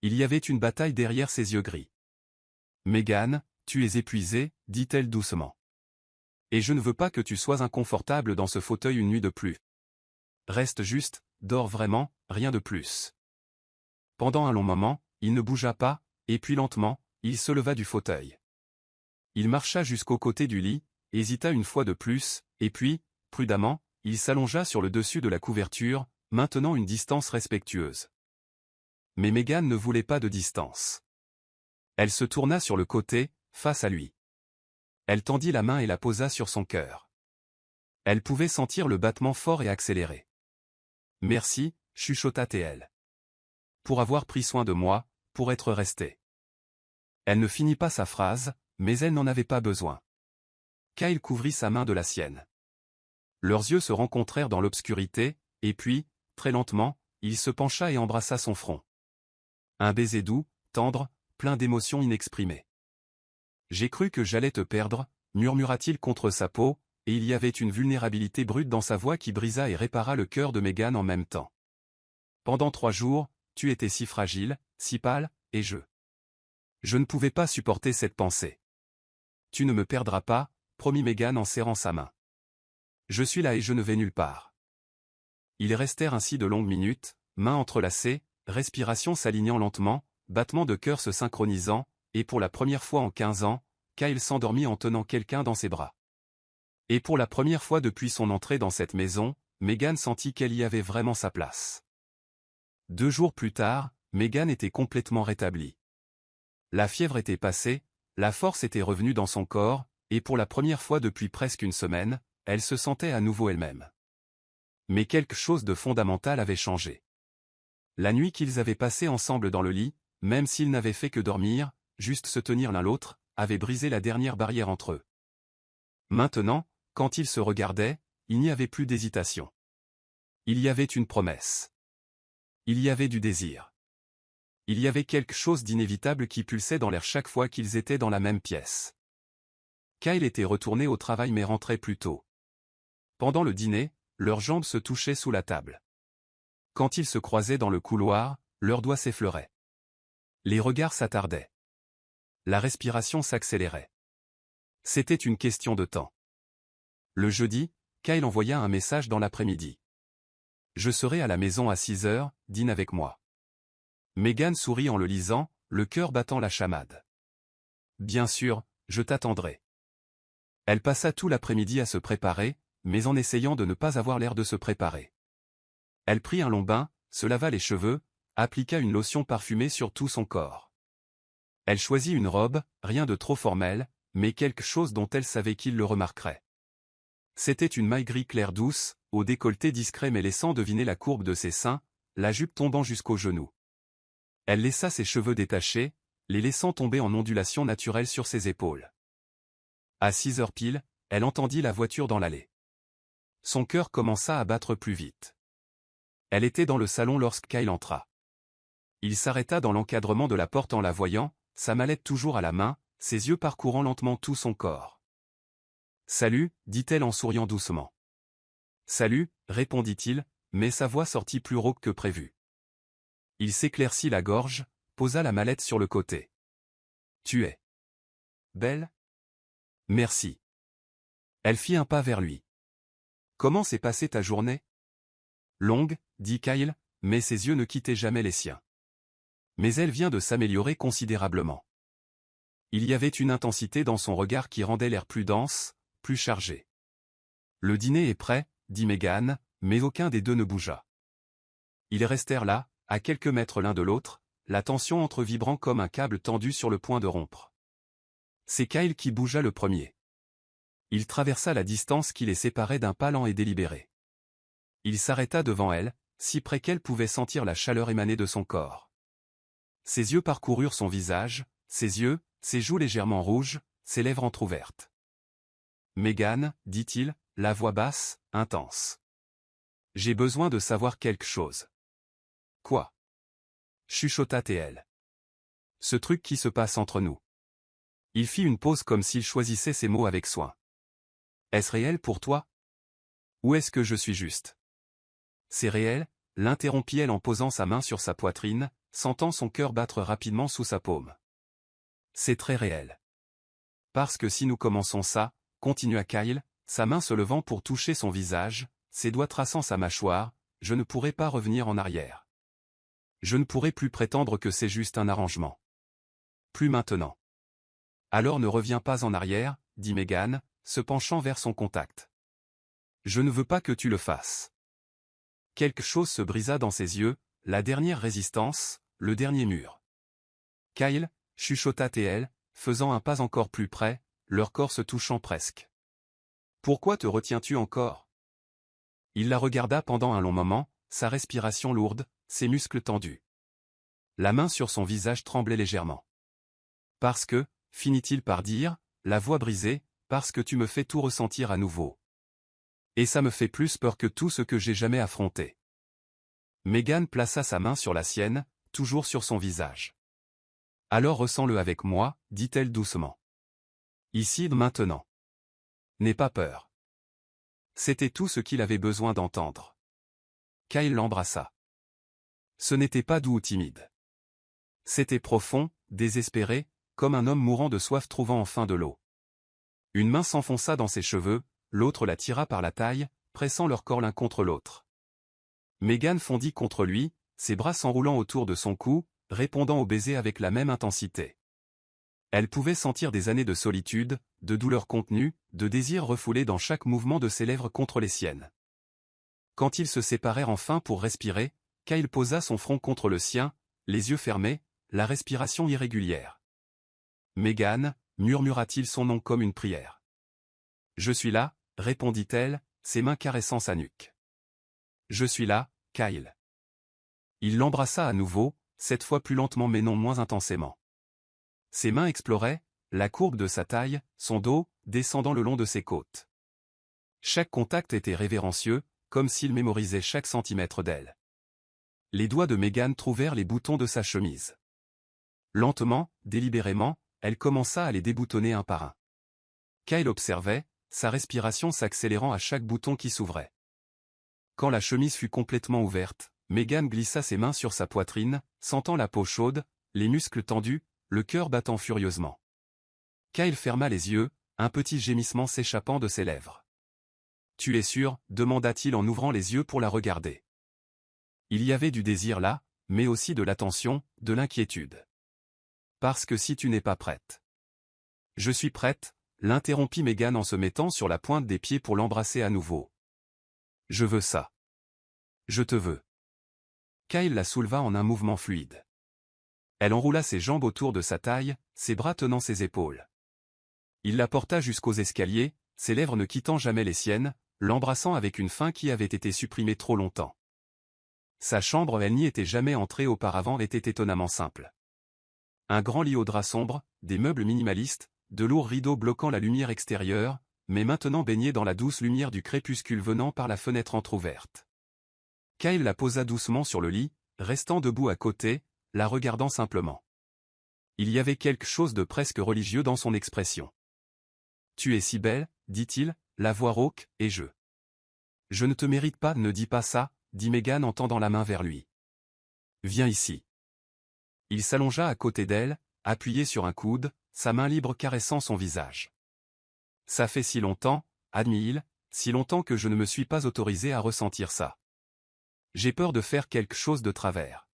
Speaker 1: Il y avait une bataille derrière ses yeux gris. Megan, tu es épuisée, dit-elle doucement. Et je ne veux pas que tu sois inconfortable dans ce fauteuil une nuit de plus. Reste juste, dors vraiment, rien de plus. Pendant un long moment, il ne bougea pas, et puis lentement, il se leva du fauteuil. Il marcha jusqu'au côté du lit, hésita une fois de plus, et puis, prudemment, il s'allongea sur le dessus de la couverture, maintenant une distance respectueuse. Mais Megan ne voulait pas de distance. Elle se tourna sur le côté, face à lui. Elle tendit la main et la posa sur son cœur. Elle pouvait sentir le battement fort et accéléré. Merci, chuchota TL. Pour avoir pris soin de moi, pour être restée. Elle ne finit pas sa phrase, mais elle n'en avait pas besoin. Kyle couvrit sa main de la sienne. Leurs yeux se rencontrèrent dans l'obscurité, et puis, très lentement, il se pencha et embrassa son front. Un baiser doux, tendre, plein d'émotions inexprimées. J'ai cru que j'allais te perdre, murmura-t-il contre sa peau, et il y avait une vulnérabilité brute dans sa voix qui brisa et répara le cœur de Megan en même temps. Pendant 3 jours, tu étais si fragile, si pâle, et je ne pouvais pas supporter cette pensée. Tu ne me perdras pas, promit Megan en serrant sa main. Je suis là et je ne vais nulle part. Ils restèrent ainsi de longues minutes, mains entrelacées, respiration s'alignant lentement, battements de cœur se synchronisant, et pour la première fois en 15 ans, Kyle s'endormit en tenant quelqu'un dans ses bras. Et pour la première fois depuis son entrée dans cette maison, Megan sentit qu'elle y avait vraiment sa place. 2 jours plus tard, Megan était complètement rétablie. La fièvre était passée, la force était revenue dans son corps, et pour la première fois depuis presque une semaine, elle se sentait à nouveau elle-même. Mais quelque chose de fondamental avait changé. La nuit qu'ils avaient passée ensemble dans le lit, même s'ils n'avaient fait que dormir, juste se tenir l'un l'autre, avait brisé la dernière barrière entre eux. Maintenant, quand ils se regardaient, il n'y avait plus d'hésitation. Il y avait une promesse. Il y avait du désir. Il y avait quelque chose d'inévitable qui pulsait dans l'air chaque fois qu'ils étaient dans la même pièce. Kyle était retourné au travail mais rentrait plus tôt. Pendant le dîner, leurs jambes se touchaient sous la table. Quand ils se croisaient dans le couloir, leurs doigts s'effleuraient. Les regards s'attardaient. La respiration s'accélérait. C'était une question de temps. Le jeudi, Kyle envoya un message dans l'après-midi. Je serai à la maison à 6 heures, dîne avec moi. Megan sourit en le lisant, le cœur battant la chamade. Bien sûr, je t'attendrai. Elle passa tout l'après-midi à se préparer, mais en essayant de ne pas avoir l'air de se préparer. Elle prit un long bain, se lava les cheveux, appliqua une lotion parfumée sur tout son corps. Elle choisit une robe, rien de trop formel, mais quelque chose dont elle savait qu'il le remarquerait. C'était une maille gris clair douce, au décolleté discret mais laissant deviner la courbe de ses seins, la jupe tombant jusqu'aux genoux. Elle laissa ses cheveux détachés, les laissant tomber en ondulation naturelle sur ses épaules. À 6 heures pile, elle entendit la voiture dans l'allée. Son cœur commença à battre plus vite. Elle était dans le salon lorsque Kyle entra. Il s'arrêta dans l'encadrement de la porte en la voyant, sa mallette toujours à la main, ses yeux parcourant lentement tout son corps. « Salut » dit-elle en souriant doucement. « Salut » répondit-il, mais sa voix sortit plus rauque que prévu. Il s'éclaircit la gorge, posa la mallette sur le côté. « Tu es belle ?»« Merci. » Elle fit un pas vers lui. « Comment s'est passée ta journée ?»« Longue, » dit Kyle, mais ses yeux ne quittaient jamais les siens. Mais elle vient de s'améliorer considérablement. Il y avait une intensité dans son regard qui rendait l'air plus dense, plus chargé. « Le dîner est prêt, » dit Megan, mais aucun des deux ne bougea. Ils restèrent là, à quelques mètres l'un de l'autre, la tension entre-vibrant comme un câble tendu sur le point de rompre. C'est Kyle qui bougea le premier. Il traversa la distance qui les séparait d'un pas lent et délibéré. Il s'arrêta devant elle, si près qu'elle pouvait sentir la chaleur émaner de son corps. Ses yeux parcoururent son visage, ses joues légèrement rouges, ses lèvres entr'ouvertes. « Megan, » dit-il, la voix basse, intense. « J'ai besoin de savoir quelque chose. »« Quoi ?» chuchota-t-elle. « Ce truc qui se passe entre nous. » Il fit une pause comme s'il choisissait ses mots avec soin. « Est-ce réel pour toi ? Ou est-ce que je suis juste ? » « C'est réel » l'interrompit-elle en posant sa main sur sa poitrine, sentant son cœur battre rapidement sous sa paume. « C'est très réel. Parce que si nous commençons ça, » continua Kyle, sa main se levant pour toucher son visage, ses doigts traçant sa mâchoire, « je ne pourrai pas revenir en arrière. Je ne pourrai plus prétendre que c'est juste un arrangement. Plus maintenant. »« Alors ne reviens pas en arrière, » dit Megan, se penchant vers son contact. « Je ne veux pas que tu le fasses. » Quelque chose se brisa dans ses yeux, la dernière résistance, le dernier mur. « Kyle » chuchota-t-elle, faisant un pas encore plus près, leur corps se touchant presque. « Pourquoi te retiens-tu encore ?» Il la regarda pendant un long moment, sa respiration lourde, ses muscles tendus. La main sur son visage tremblait légèrement. « Parce que, » finit-il par dire, la voix brisée, « parce que tu me fais tout ressentir à nouveau. Et ça me fait plus peur que tout ce que j'ai jamais affronté. » Megan plaça sa main sur la sienne, toujours sur son visage. « Alors ressens-le avec moi, » dit-elle doucement. « Ici maintenant. N'aie pas peur. » C'était tout ce qu'il avait besoin d'entendre. Kyle l'embrassa. Ce n'était pas doux ou timide. C'était profond, désespéré, comme un homme mourant de soif trouvant enfin de l'eau. Une main s'enfonça dans ses cheveux, l'autre la tira par la taille, pressant leur corps l'un contre l'autre. Megan fondit contre lui, ses bras s'enroulant autour de son cou, répondant au baiser avec la même intensité. Elle pouvait sentir des années de solitude, de douleur contenue, de désir refoulé dans chaque mouvement de ses lèvres contre les siennes. Quand ils se séparèrent enfin pour respirer, Kyle posa son front contre le sien, les yeux fermés, la respiration irrégulière. « Megan » murmura-t-il son nom comme une prière. « Je suis là » répondit-elle, ses mains caressant sa nuque. « Je suis là, Kyle. » Il l'embrassa à nouveau, cette fois plus lentement mais non moins intensément. Ses mains exploraient la courbe de sa taille, son dos, descendant le long de ses côtes. Chaque contact était révérencieux, comme s'il mémorisait chaque centimètre d'elle. Les doigts de Megan trouvèrent les boutons de sa chemise. Lentement, délibérément, elle commença à les déboutonner un par un. Kyle observait, sa respiration s'accélérant à chaque bouton qui s'ouvrait. Quand la chemise fut complètement ouverte, Megan glissa ses mains sur sa poitrine, sentant la peau chaude, les muscles tendus, le cœur battant furieusement. Kyle ferma les yeux, un petit gémissement s'échappant de ses lèvres. « Tu es sûr ?» demanda-t-il en ouvrant les yeux pour la regarder. Il y avait du désir là, mais aussi de l'attention, de l'inquiétude. « Parce que si tu n'es pas prête. »« Je suis prête » l'interrompit Megan en se mettant sur la pointe des pieds pour l'embrasser à nouveau. « Je veux ça. » Je te veux. Kyle la souleva en un mouvement fluide. Elle enroula ses jambes autour de sa taille, ses bras tenant ses épaules. Il la porta jusqu'aux escaliers, ses lèvres ne quittant jamais les siennes, l'embrassant avec une faim qui avait été supprimée trop longtemps. Sa chambre, elle n'y était jamais entrée auparavant, était étonnamment simple. Un grand lit au drap sombre, des meubles minimalistes, de lourds rideaux bloquant la lumière extérieure, mais maintenant baignés dans la douce lumière du crépuscule venant par la fenêtre entr'ouverte. Kyle la posa doucement sur le lit, restant debout à côté, la regardant simplement. Il y avait quelque chose de presque religieux dans son expression. « Tu es si belle, dit-il, la voix rauque, et je. Je ne te mérite pas, ne dis pas ça, dit Megan en tendant la main vers lui. Viens ici. Il s'allongea à côté d'elle, appuyé sur un coude, sa main libre caressant son visage. Ça fait si longtemps, admit-il, si longtemps que je ne me suis pas autorisé à ressentir ça. J'ai peur de faire quelque chose de travers.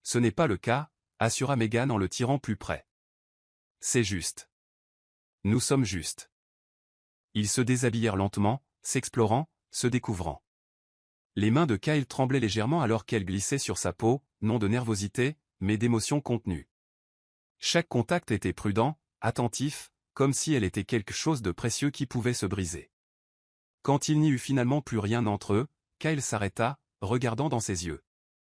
Speaker 1: Ce n'est pas le cas, assura Megan en le tirant plus près. C'est juste. Nous sommes justes. Ils se déshabillèrent lentement, s'explorant, se découvrant. Les mains de Kyle tremblaient légèrement alors qu'elles glissaient sur sa peau, non de nervosité, mais d'émotion contenue. Chaque contact était prudent, attentif, comme si elle était quelque chose de précieux qui pouvait se briser. Quand il n'y eut finalement plus rien entre eux, Kyle s'arrêta, regardant dans ses yeux.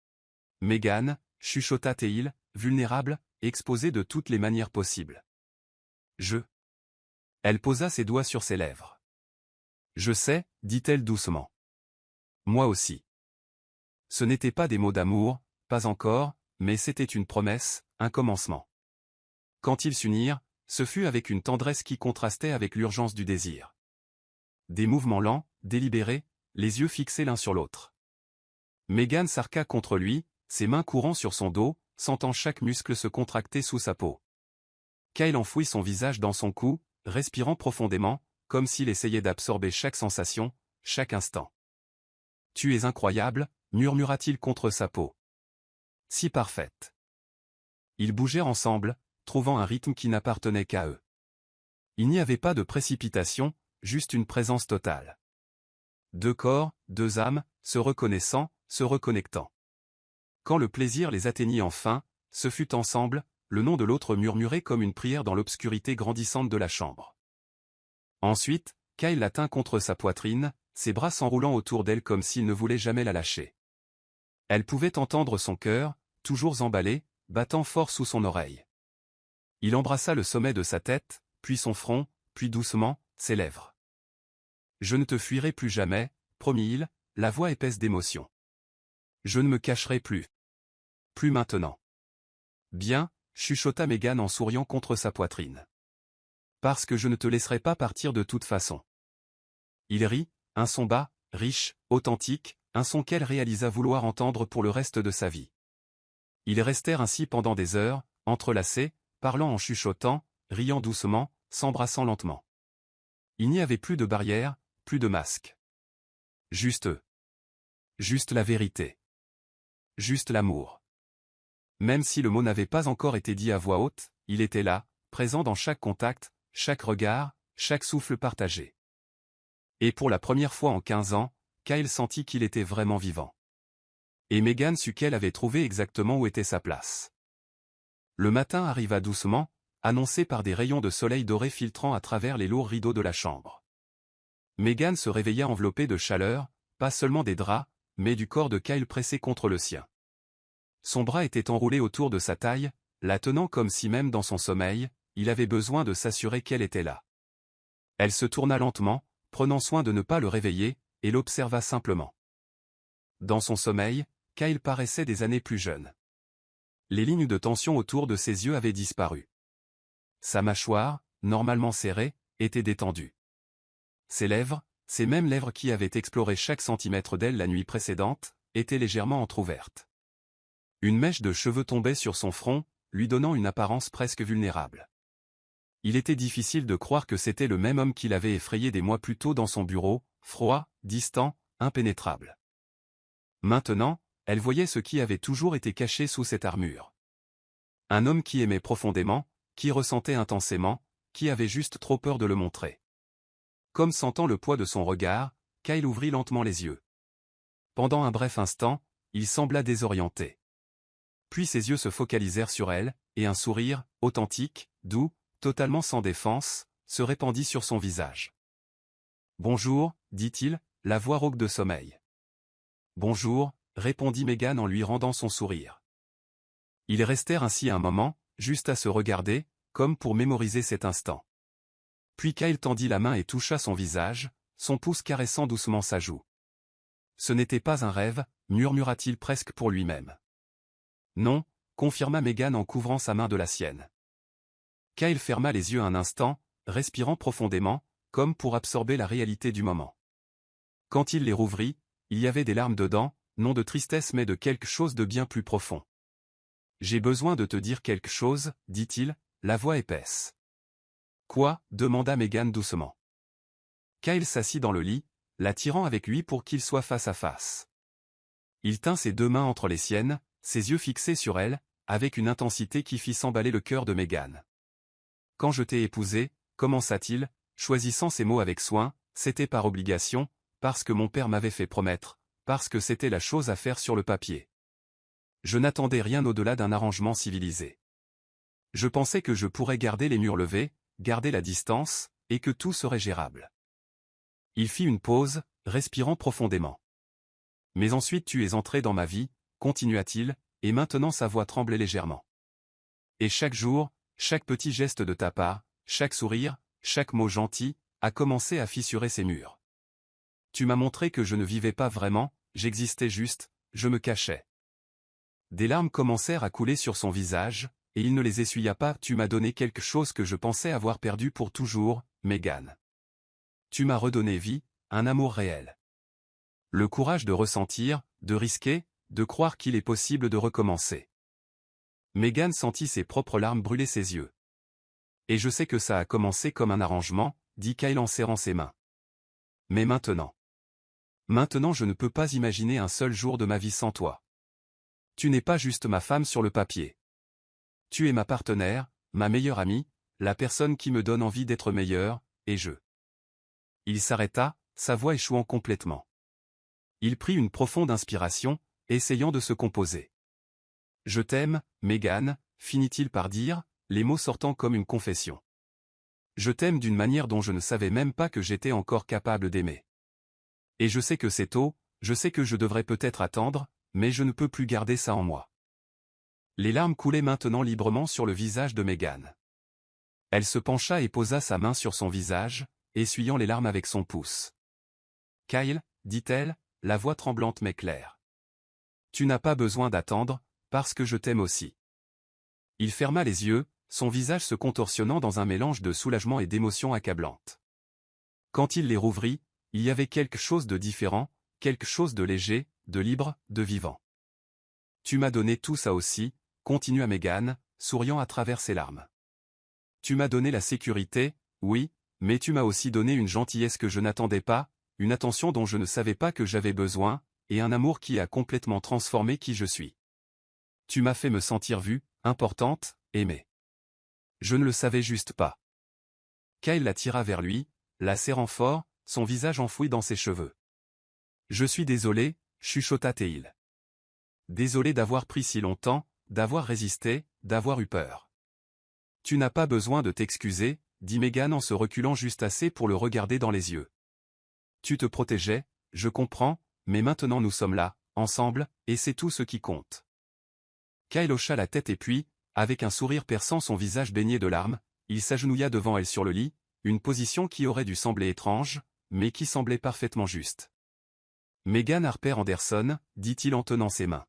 Speaker 1: « Megan » chuchota-t-il, vulnérable, exposé de toutes les manières possibles. « Je. » Elle posa ses doigts sur ses lèvres. « Je sais, dit-elle doucement. Moi aussi. » Ce n'étaient pas des mots d'amour, pas encore, mais c'était une promesse, un commencement. Quand ils s'unirent, ce fut avec une tendresse qui contrastait avec l'urgence du désir. Des mouvements lents, délibérés, les yeux fixés l'un sur l'autre. Megan s'arqua contre lui, ses mains courant sur son dos, sentant chaque muscle se contracter sous sa peau. Kyle enfouit son visage dans son cou, respirant profondément, comme s'il essayait d'absorber chaque sensation, chaque instant. « Tu es incroyable » murmura-t-il contre sa peau. « Si parfaite. » Ils bougèrent ensemble, trouvant un rythme qui n'appartenait qu'à eux. Il n'y avait pas de précipitation, juste une présence totale. Deux corps, deux âmes, se reconnaissant, se reconnectant. Quand le plaisir les atteignit enfin, ce fut ensemble, le nom de l'autre murmuré comme une prière dans l'obscurité grandissante de la chambre. Ensuite, Kyle la tint contre sa poitrine, ses bras s'enroulant autour d'elle comme s'il ne voulait jamais la lâcher. Elle pouvait entendre son cœur, toujours emballé, battant fort sous son oreille. Il embrassa le sommet de sa tête, puis son front, puis doucement, ses lèvres. « Je ne te fuirai plus jamais, promit-il, la voix épaisse d'émotion. Je ne me cacherai plus. Plus maintenant. » Bien, chuchota Megan en souriant contre sa poitrine. Parce que je ne te laisserai pas partir de toute façon. Il rit, un son bas, riche, authentique, un son qu'elle réalisa vouloir entendre pour le reste de sa vie. Ils restèrent ainsi pendant des heures, entrelacés, parlant en chuchotant, riant doucement, s'embrassant lentement. Il n'y avait plus de barrière, plus de masque. Juste eux. Juste la vérité. Juste l'amour. Même si le mot n'avait pas encore été dit à voix haute, il était là, présent dans chaque contact, chaque regard, chaque souffle partagé. Et pour la première fois en 15 ans, Kyle sentit qu'il était vraiment vivant. Et Megan sut qu'elle avait trouvé exactement où était sa place. Le matin arriva doucement, annoncé par des rayons de soleil doré filtrant à travers les lourds rideaux de la chambre. Megan se réveilla enveloppée de chaleur, pas seulement des draps, mais du corps de Kyle pressé contre le sien. Son bras était enroulé autour de sa taille, la tenant comme si même dans son sommeil, il avait besoin de s'assurer qu'elle était là. Elle se tourna lentement, prenant soin de ne pas le réveiller, et l'observa simplement. Dans son sommeil, Kyle paraissait des années plus jeune. Les lignes de tension autour de ses yeux avaient disparu. Sa mâchoire, normalement serrée, était détendue. Ses lèvres, ces mêmes lèvres qui avaient exploré chaque centimètre d'elle la nuit précédente, étaient légèrement entr'ouvertes. Une mèche de cheveux tombait sur son front, lui donnant une apparence presque vulnérable. Il était difficile de croire que c'était le même homme qui l'avait effrayé des mois plus tôt dans son bureau, froid, distant, impénétrable. Maintenant, elle voyait ce qui avait toujours été caché sous cette armure. Un homme qui aimait profondément, qui ressentait intensément, qui avait juste trop peur de le montrer. Comme sentant le poids de son regard, Kyle ouvrit lentement les yeux. Pendant un bref instant, il sembla désorienté. Puis ses yeux se focalisèrent sur elle, et un sourire, authentique, doux, totalement sans défense, se répandit sur son visage. « Bonjour, dit-il, la voix rauque de sommeil. « Bonjour, répondit Megan en lui rendant son sourire. Ils restèrent ainsi un moment, juste à se regarder, comme pour mémoriser cet instant. Puis Kyle tendit la main et toucha son visage, son pouce caressant doucement sa joue. « Ce n'était pas un rêve, murmura-t-il presque pour lui-même. « Non, confirma Megan en couvrant sa main de la sienne. Kyle ferma les yeux un instant, respirant profondément, comme pour absorber la réalité du moment. Quand il les rouvrit, il y avait des larmes dedans, non de tristesse mais de quelque chose de bien plus profond. « J'ai besoin de te dire quelque chose, dit-il, la voix épaisse. « Quoi » demanda Megan doucement. Kyle s'assit dans le lit, l'attirant avec lui pour qu'ils soient face à face. Il tint ses deux mains entre les siennes, ses yeux fixés sur elle, avec une intensité qui fit s'emballer le cœur de Megan. « Quand je t'ai épousée, commença-t-il, choisissant ses mots avec soin, c'était par obligation, parce que mon père m'avait fait promettre, parce que c'était la chose à faire sur le papier. Je n'attendais rien au-delà d'un arrangement civilisé. Je pensais que je pourrais garder les murs levés, garder la distance, et que tout serait gérable. » Il fit une pause, respirant profondément. « Mais ensuite tu es entré dans ma vie, continua-t-il, et maintenant sa voix tremblait légèrement. Et chaque jour, chaque petit geste de ta part, chaque sourire, chaque mot gentil, a commencé à fissurer ces murs. Tu m'as montré que je ne vivais pas vraiment, j'existais juste, je me cachais. » Des larmes commencèrent à couler sur son visage, et il ne les essuya pas. « Tu m'as donné quelque chose que je pensais avoir perdu pour toujours, Megan. Tu m'as redonné vie, un amour réel. Le courage de ressentir, de risquer, de croire qu'il est possible de recommencer. » Megan sentit ses propres larmes brûler ses yeux. « Et je sais que ça a commencé comme un arrangement, dit Kyle en serrant ses mains. Mais maintenant. Maintenant je ne peux pas imaginer un seul jour de ma vie sans toi. Tu n'es pas juste ma femme sur le papier. Tu es ma partenaire, ma meilleure amie, la personne qui me donne envie d'être meilleure, et je. » Il s'arrêta, sa voix échouant complètement. Il prit une profonde inspiration, essayant de se composer. « Je t'aime, Megan, finit-il par dire, les mots sortant comme une confession. Je t'aime d'une manière dont je ne savais même pas que j'étais encore capable d'aimer. Et je sais que c'est tôt, je sais que je devrais peut-être attendre, mais je ne peux plus garder ça en moi. » Les larmes coulaient maintenant librement sur le visage de Megan. Elle se pencha et posa sa main sur son visage, essuyant les larmes avec son pouce. « Kyle, dit-elle, la voix tremblante mais claire. Tu n'as pas besoin d'attendre, parce que je t'aime aussi. » Il ferma les yeux, son visage se contorsionnant dans un mélange de soulagement et d'émotion accablante. Quand il les rouvrit, il y avait quelque chose de différent, quelque chose de léger, de libre, de vivant. « Tu m'as donné tout ça aussi, » continua Megan, souriant à travers ses larmes. « Tu m'as donné la sécurité, oui, mais tu m'as aussi donné une gentillesse que je n'attendais pas, une attention dont je ne savais pas que j'avais besoin, et un amour qui a complètement transformé qui je suis. Tu m'as fait me sentir vue, importante, aimée. Je ne le savais juste pas. » Kyle la tira vers lui, la serrant fort, son visage enfoui dans ses cheveux. « Je suis désolé, chuchota-t-il. Désolé d'avoir pris si longtemps, d'avoir résisté, d'avoir eu peur. »« Tu n'as pas besoin de t'excuser, » dit Megan en se reculant juste assez pour le regarder dans les yeux. « Tu te protégeais, je comprends, mais maintenant nous sommes là, ensemble, et c'est tout ce qui compte. » Kyle hocha la tête et puis, avec un sourire perçant son visage baigné de larmes, il s'agenouilla devant elle sur le lit, une position qui aurait dû sembler étrange, mais qui semblait parfaitement juste. « Megan Harper Anderson, dit-il en tenant ses mains.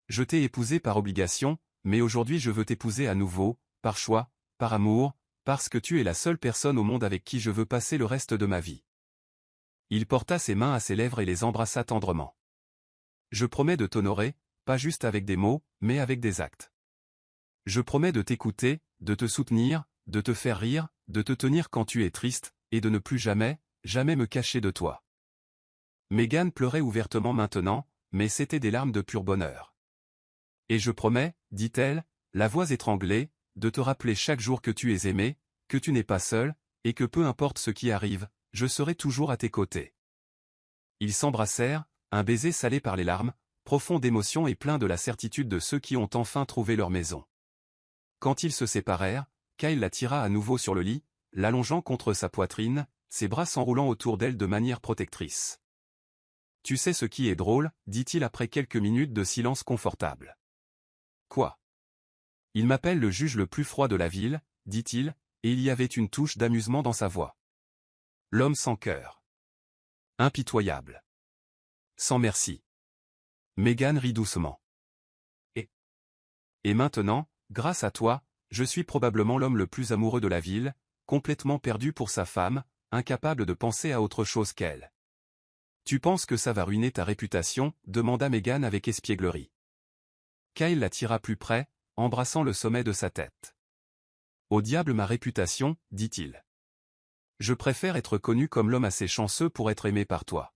Speaker 1: Je t'ai épousée par obligation, mais aujourd'hui je veux t'épouser à nouveau, par choix, par amour, parce que tu es la seule personne au monde avec qui je veux passer le reste de ma vie. » Il porta ses mains à ses lèvres et les embrassa tendrement. « Je promets de t'honorer, pas juste avec des mots, mais avec des actes. Je promets de t'écouter, de te soutenir, de te faire rire, de te tenir quand tu es triste, et de ne plus jamais, jamais me cacher de toi. » Megan pleurait ouvertement maintenant, mais c'étaient des larmes de pur bonheur. « Et je promets, dit-elle, la voix étranglée, de te rappeler chaque jour que tu es aimé, que tu n'es pas seul, et que peu importe ce qui arrive, je serai toujours à tes côtés. » Ils s'embrassèrent, un baiser salé par les larmes, profond d'émotion et plein de la certitude de ceux qui ont enfin trouvé leur maison. Quand ils se séparèrent, Kyle la tira à nouveau sur le lit, l'allongeant contre sa poitrine, ses bras s'enroulant autour d'elle de manière protectrice. « Tu sais ce qui est drôle » dit-il après quelques minutes de silence confortable. « Quoi ?» ?»« Il m'appelle le juge le plus froid de la ville, » dit-il, et il y avait une touche d'amusement dans sa voix. L'homme sans cœur. Impitoyable. Sans merci. Meghan rit doucement. Et maintenant, grâce à toi, je suis probablement l'homme le plus amoureux de la ville, complètement perdu pour sa femme, incapable de penser à autre chose qu'elle. Tu penses que ça va ruiner ta réputation ? Demanda Meghan avec espièglerie. Kyle la tira plus près, embrassant le sommet de sa tête. Au diable ma réputation, dit-il. Je préfère être connu comme l'homme assez chanceux pour être aimé par toi.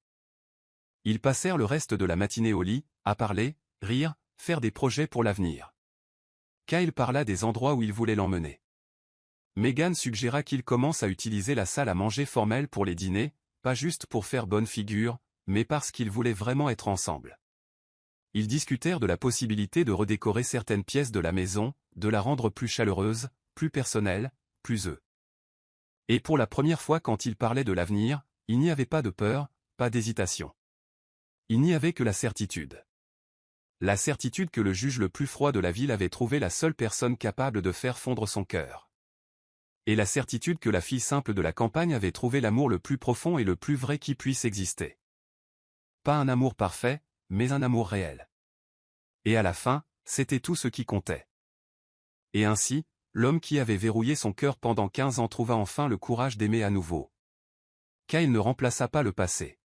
Speaker 1: Ils passèrent le reste de la matinée au lit, à parler, rire, faire des projets pour l'avenir. Kyle parla des endroits où il voulait l'emmener. Meghan suggéra qu'il commence à utiliser la salle à manger formelle pour les dîners, pas juste pour faire bonne figure, mais parce qu'ils voulaient vraiment être ensemble. Ils discutèrent de la possibilité de redécorer certaines pièces de la maison, de la rendre plus chaleureuse, plus personnelle, plus eux. Et pour la première fois quand ils parlaient de l'avenir, il n'y avait pas de peur, pas d'hésitation. Il n'y avait que la certitude. La certitude que le juge le plus froid de la ville avait trouvé la seule personne capable de faire fondre son cœur. Et la certitude que la fille simple de la campagne avait trouvé l'amour le plus profond et le plus vrai qui puisse exister. Pas un amour parfait, mais un amour réel. Et à la fin, c'était tout ce qui comptait. Et ainsi, l'homme qui avait verrouillé son cœur pendant 15 ans trouva enfin le courage d'aimer à nouveau. Kyle ne remplaça pas le passé.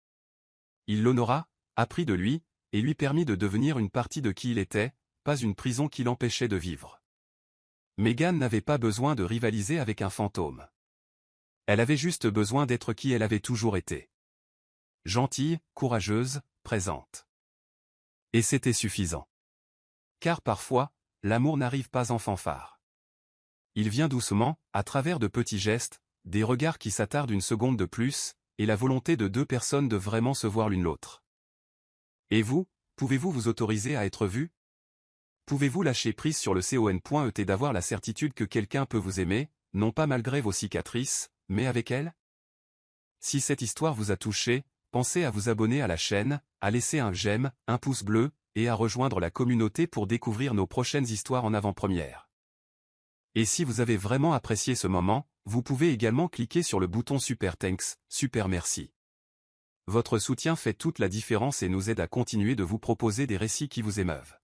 Speaker 1: Il l'honora, apprit de lui, et lui permit de devenir une partie de qui il était, pas une prison qui l'empêchait de vivre. Meghan n'avait pas besoin de rivaliser avec un fantôme. Elle avait juste besoin d'être qui elle avait toujours été. Gentille, courageuse, présente. Et c'était suffisant. Car parfois, l'amour n'arrive pas en fanfare. Il vient doucement, à travers de petits gestes, des regards qui s'attardent une seconde de plus, et la volonté de deux personnes de vraiment se voir l'une l'autre. Et vous, pouvez-vous vous autoriser à être vu ? Pouvez-vous lâcher prise sur le con.et d'avoir la certitude que quelqu'un peut vous aimer, non pas malgré vos cicatrices, mais avec elles ? Si cette histoire vous a touché, pensez à vous abonner à la chaîne, à laisser un j'aime, un pouce bleu, et à rejoindre la communauté pour découvrir nos prochaines histoires en avant-première. Et si vous avez vraiment apprécié ce moment, vous pouvez également cliquer sur le bouton Super Thanks, Super Merci. Votre soutien fait toute la différence et nous aide à continuer de vous proposer des récits qui vous émeuvent.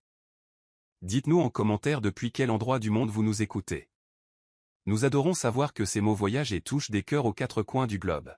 Speaker 1: Dites-nous en commentaire depuis quel endroit du monde vous nous écoutez. Nous adorons savoir que ces mots voyagent et touchent des cœurs aux quatre coins du globe.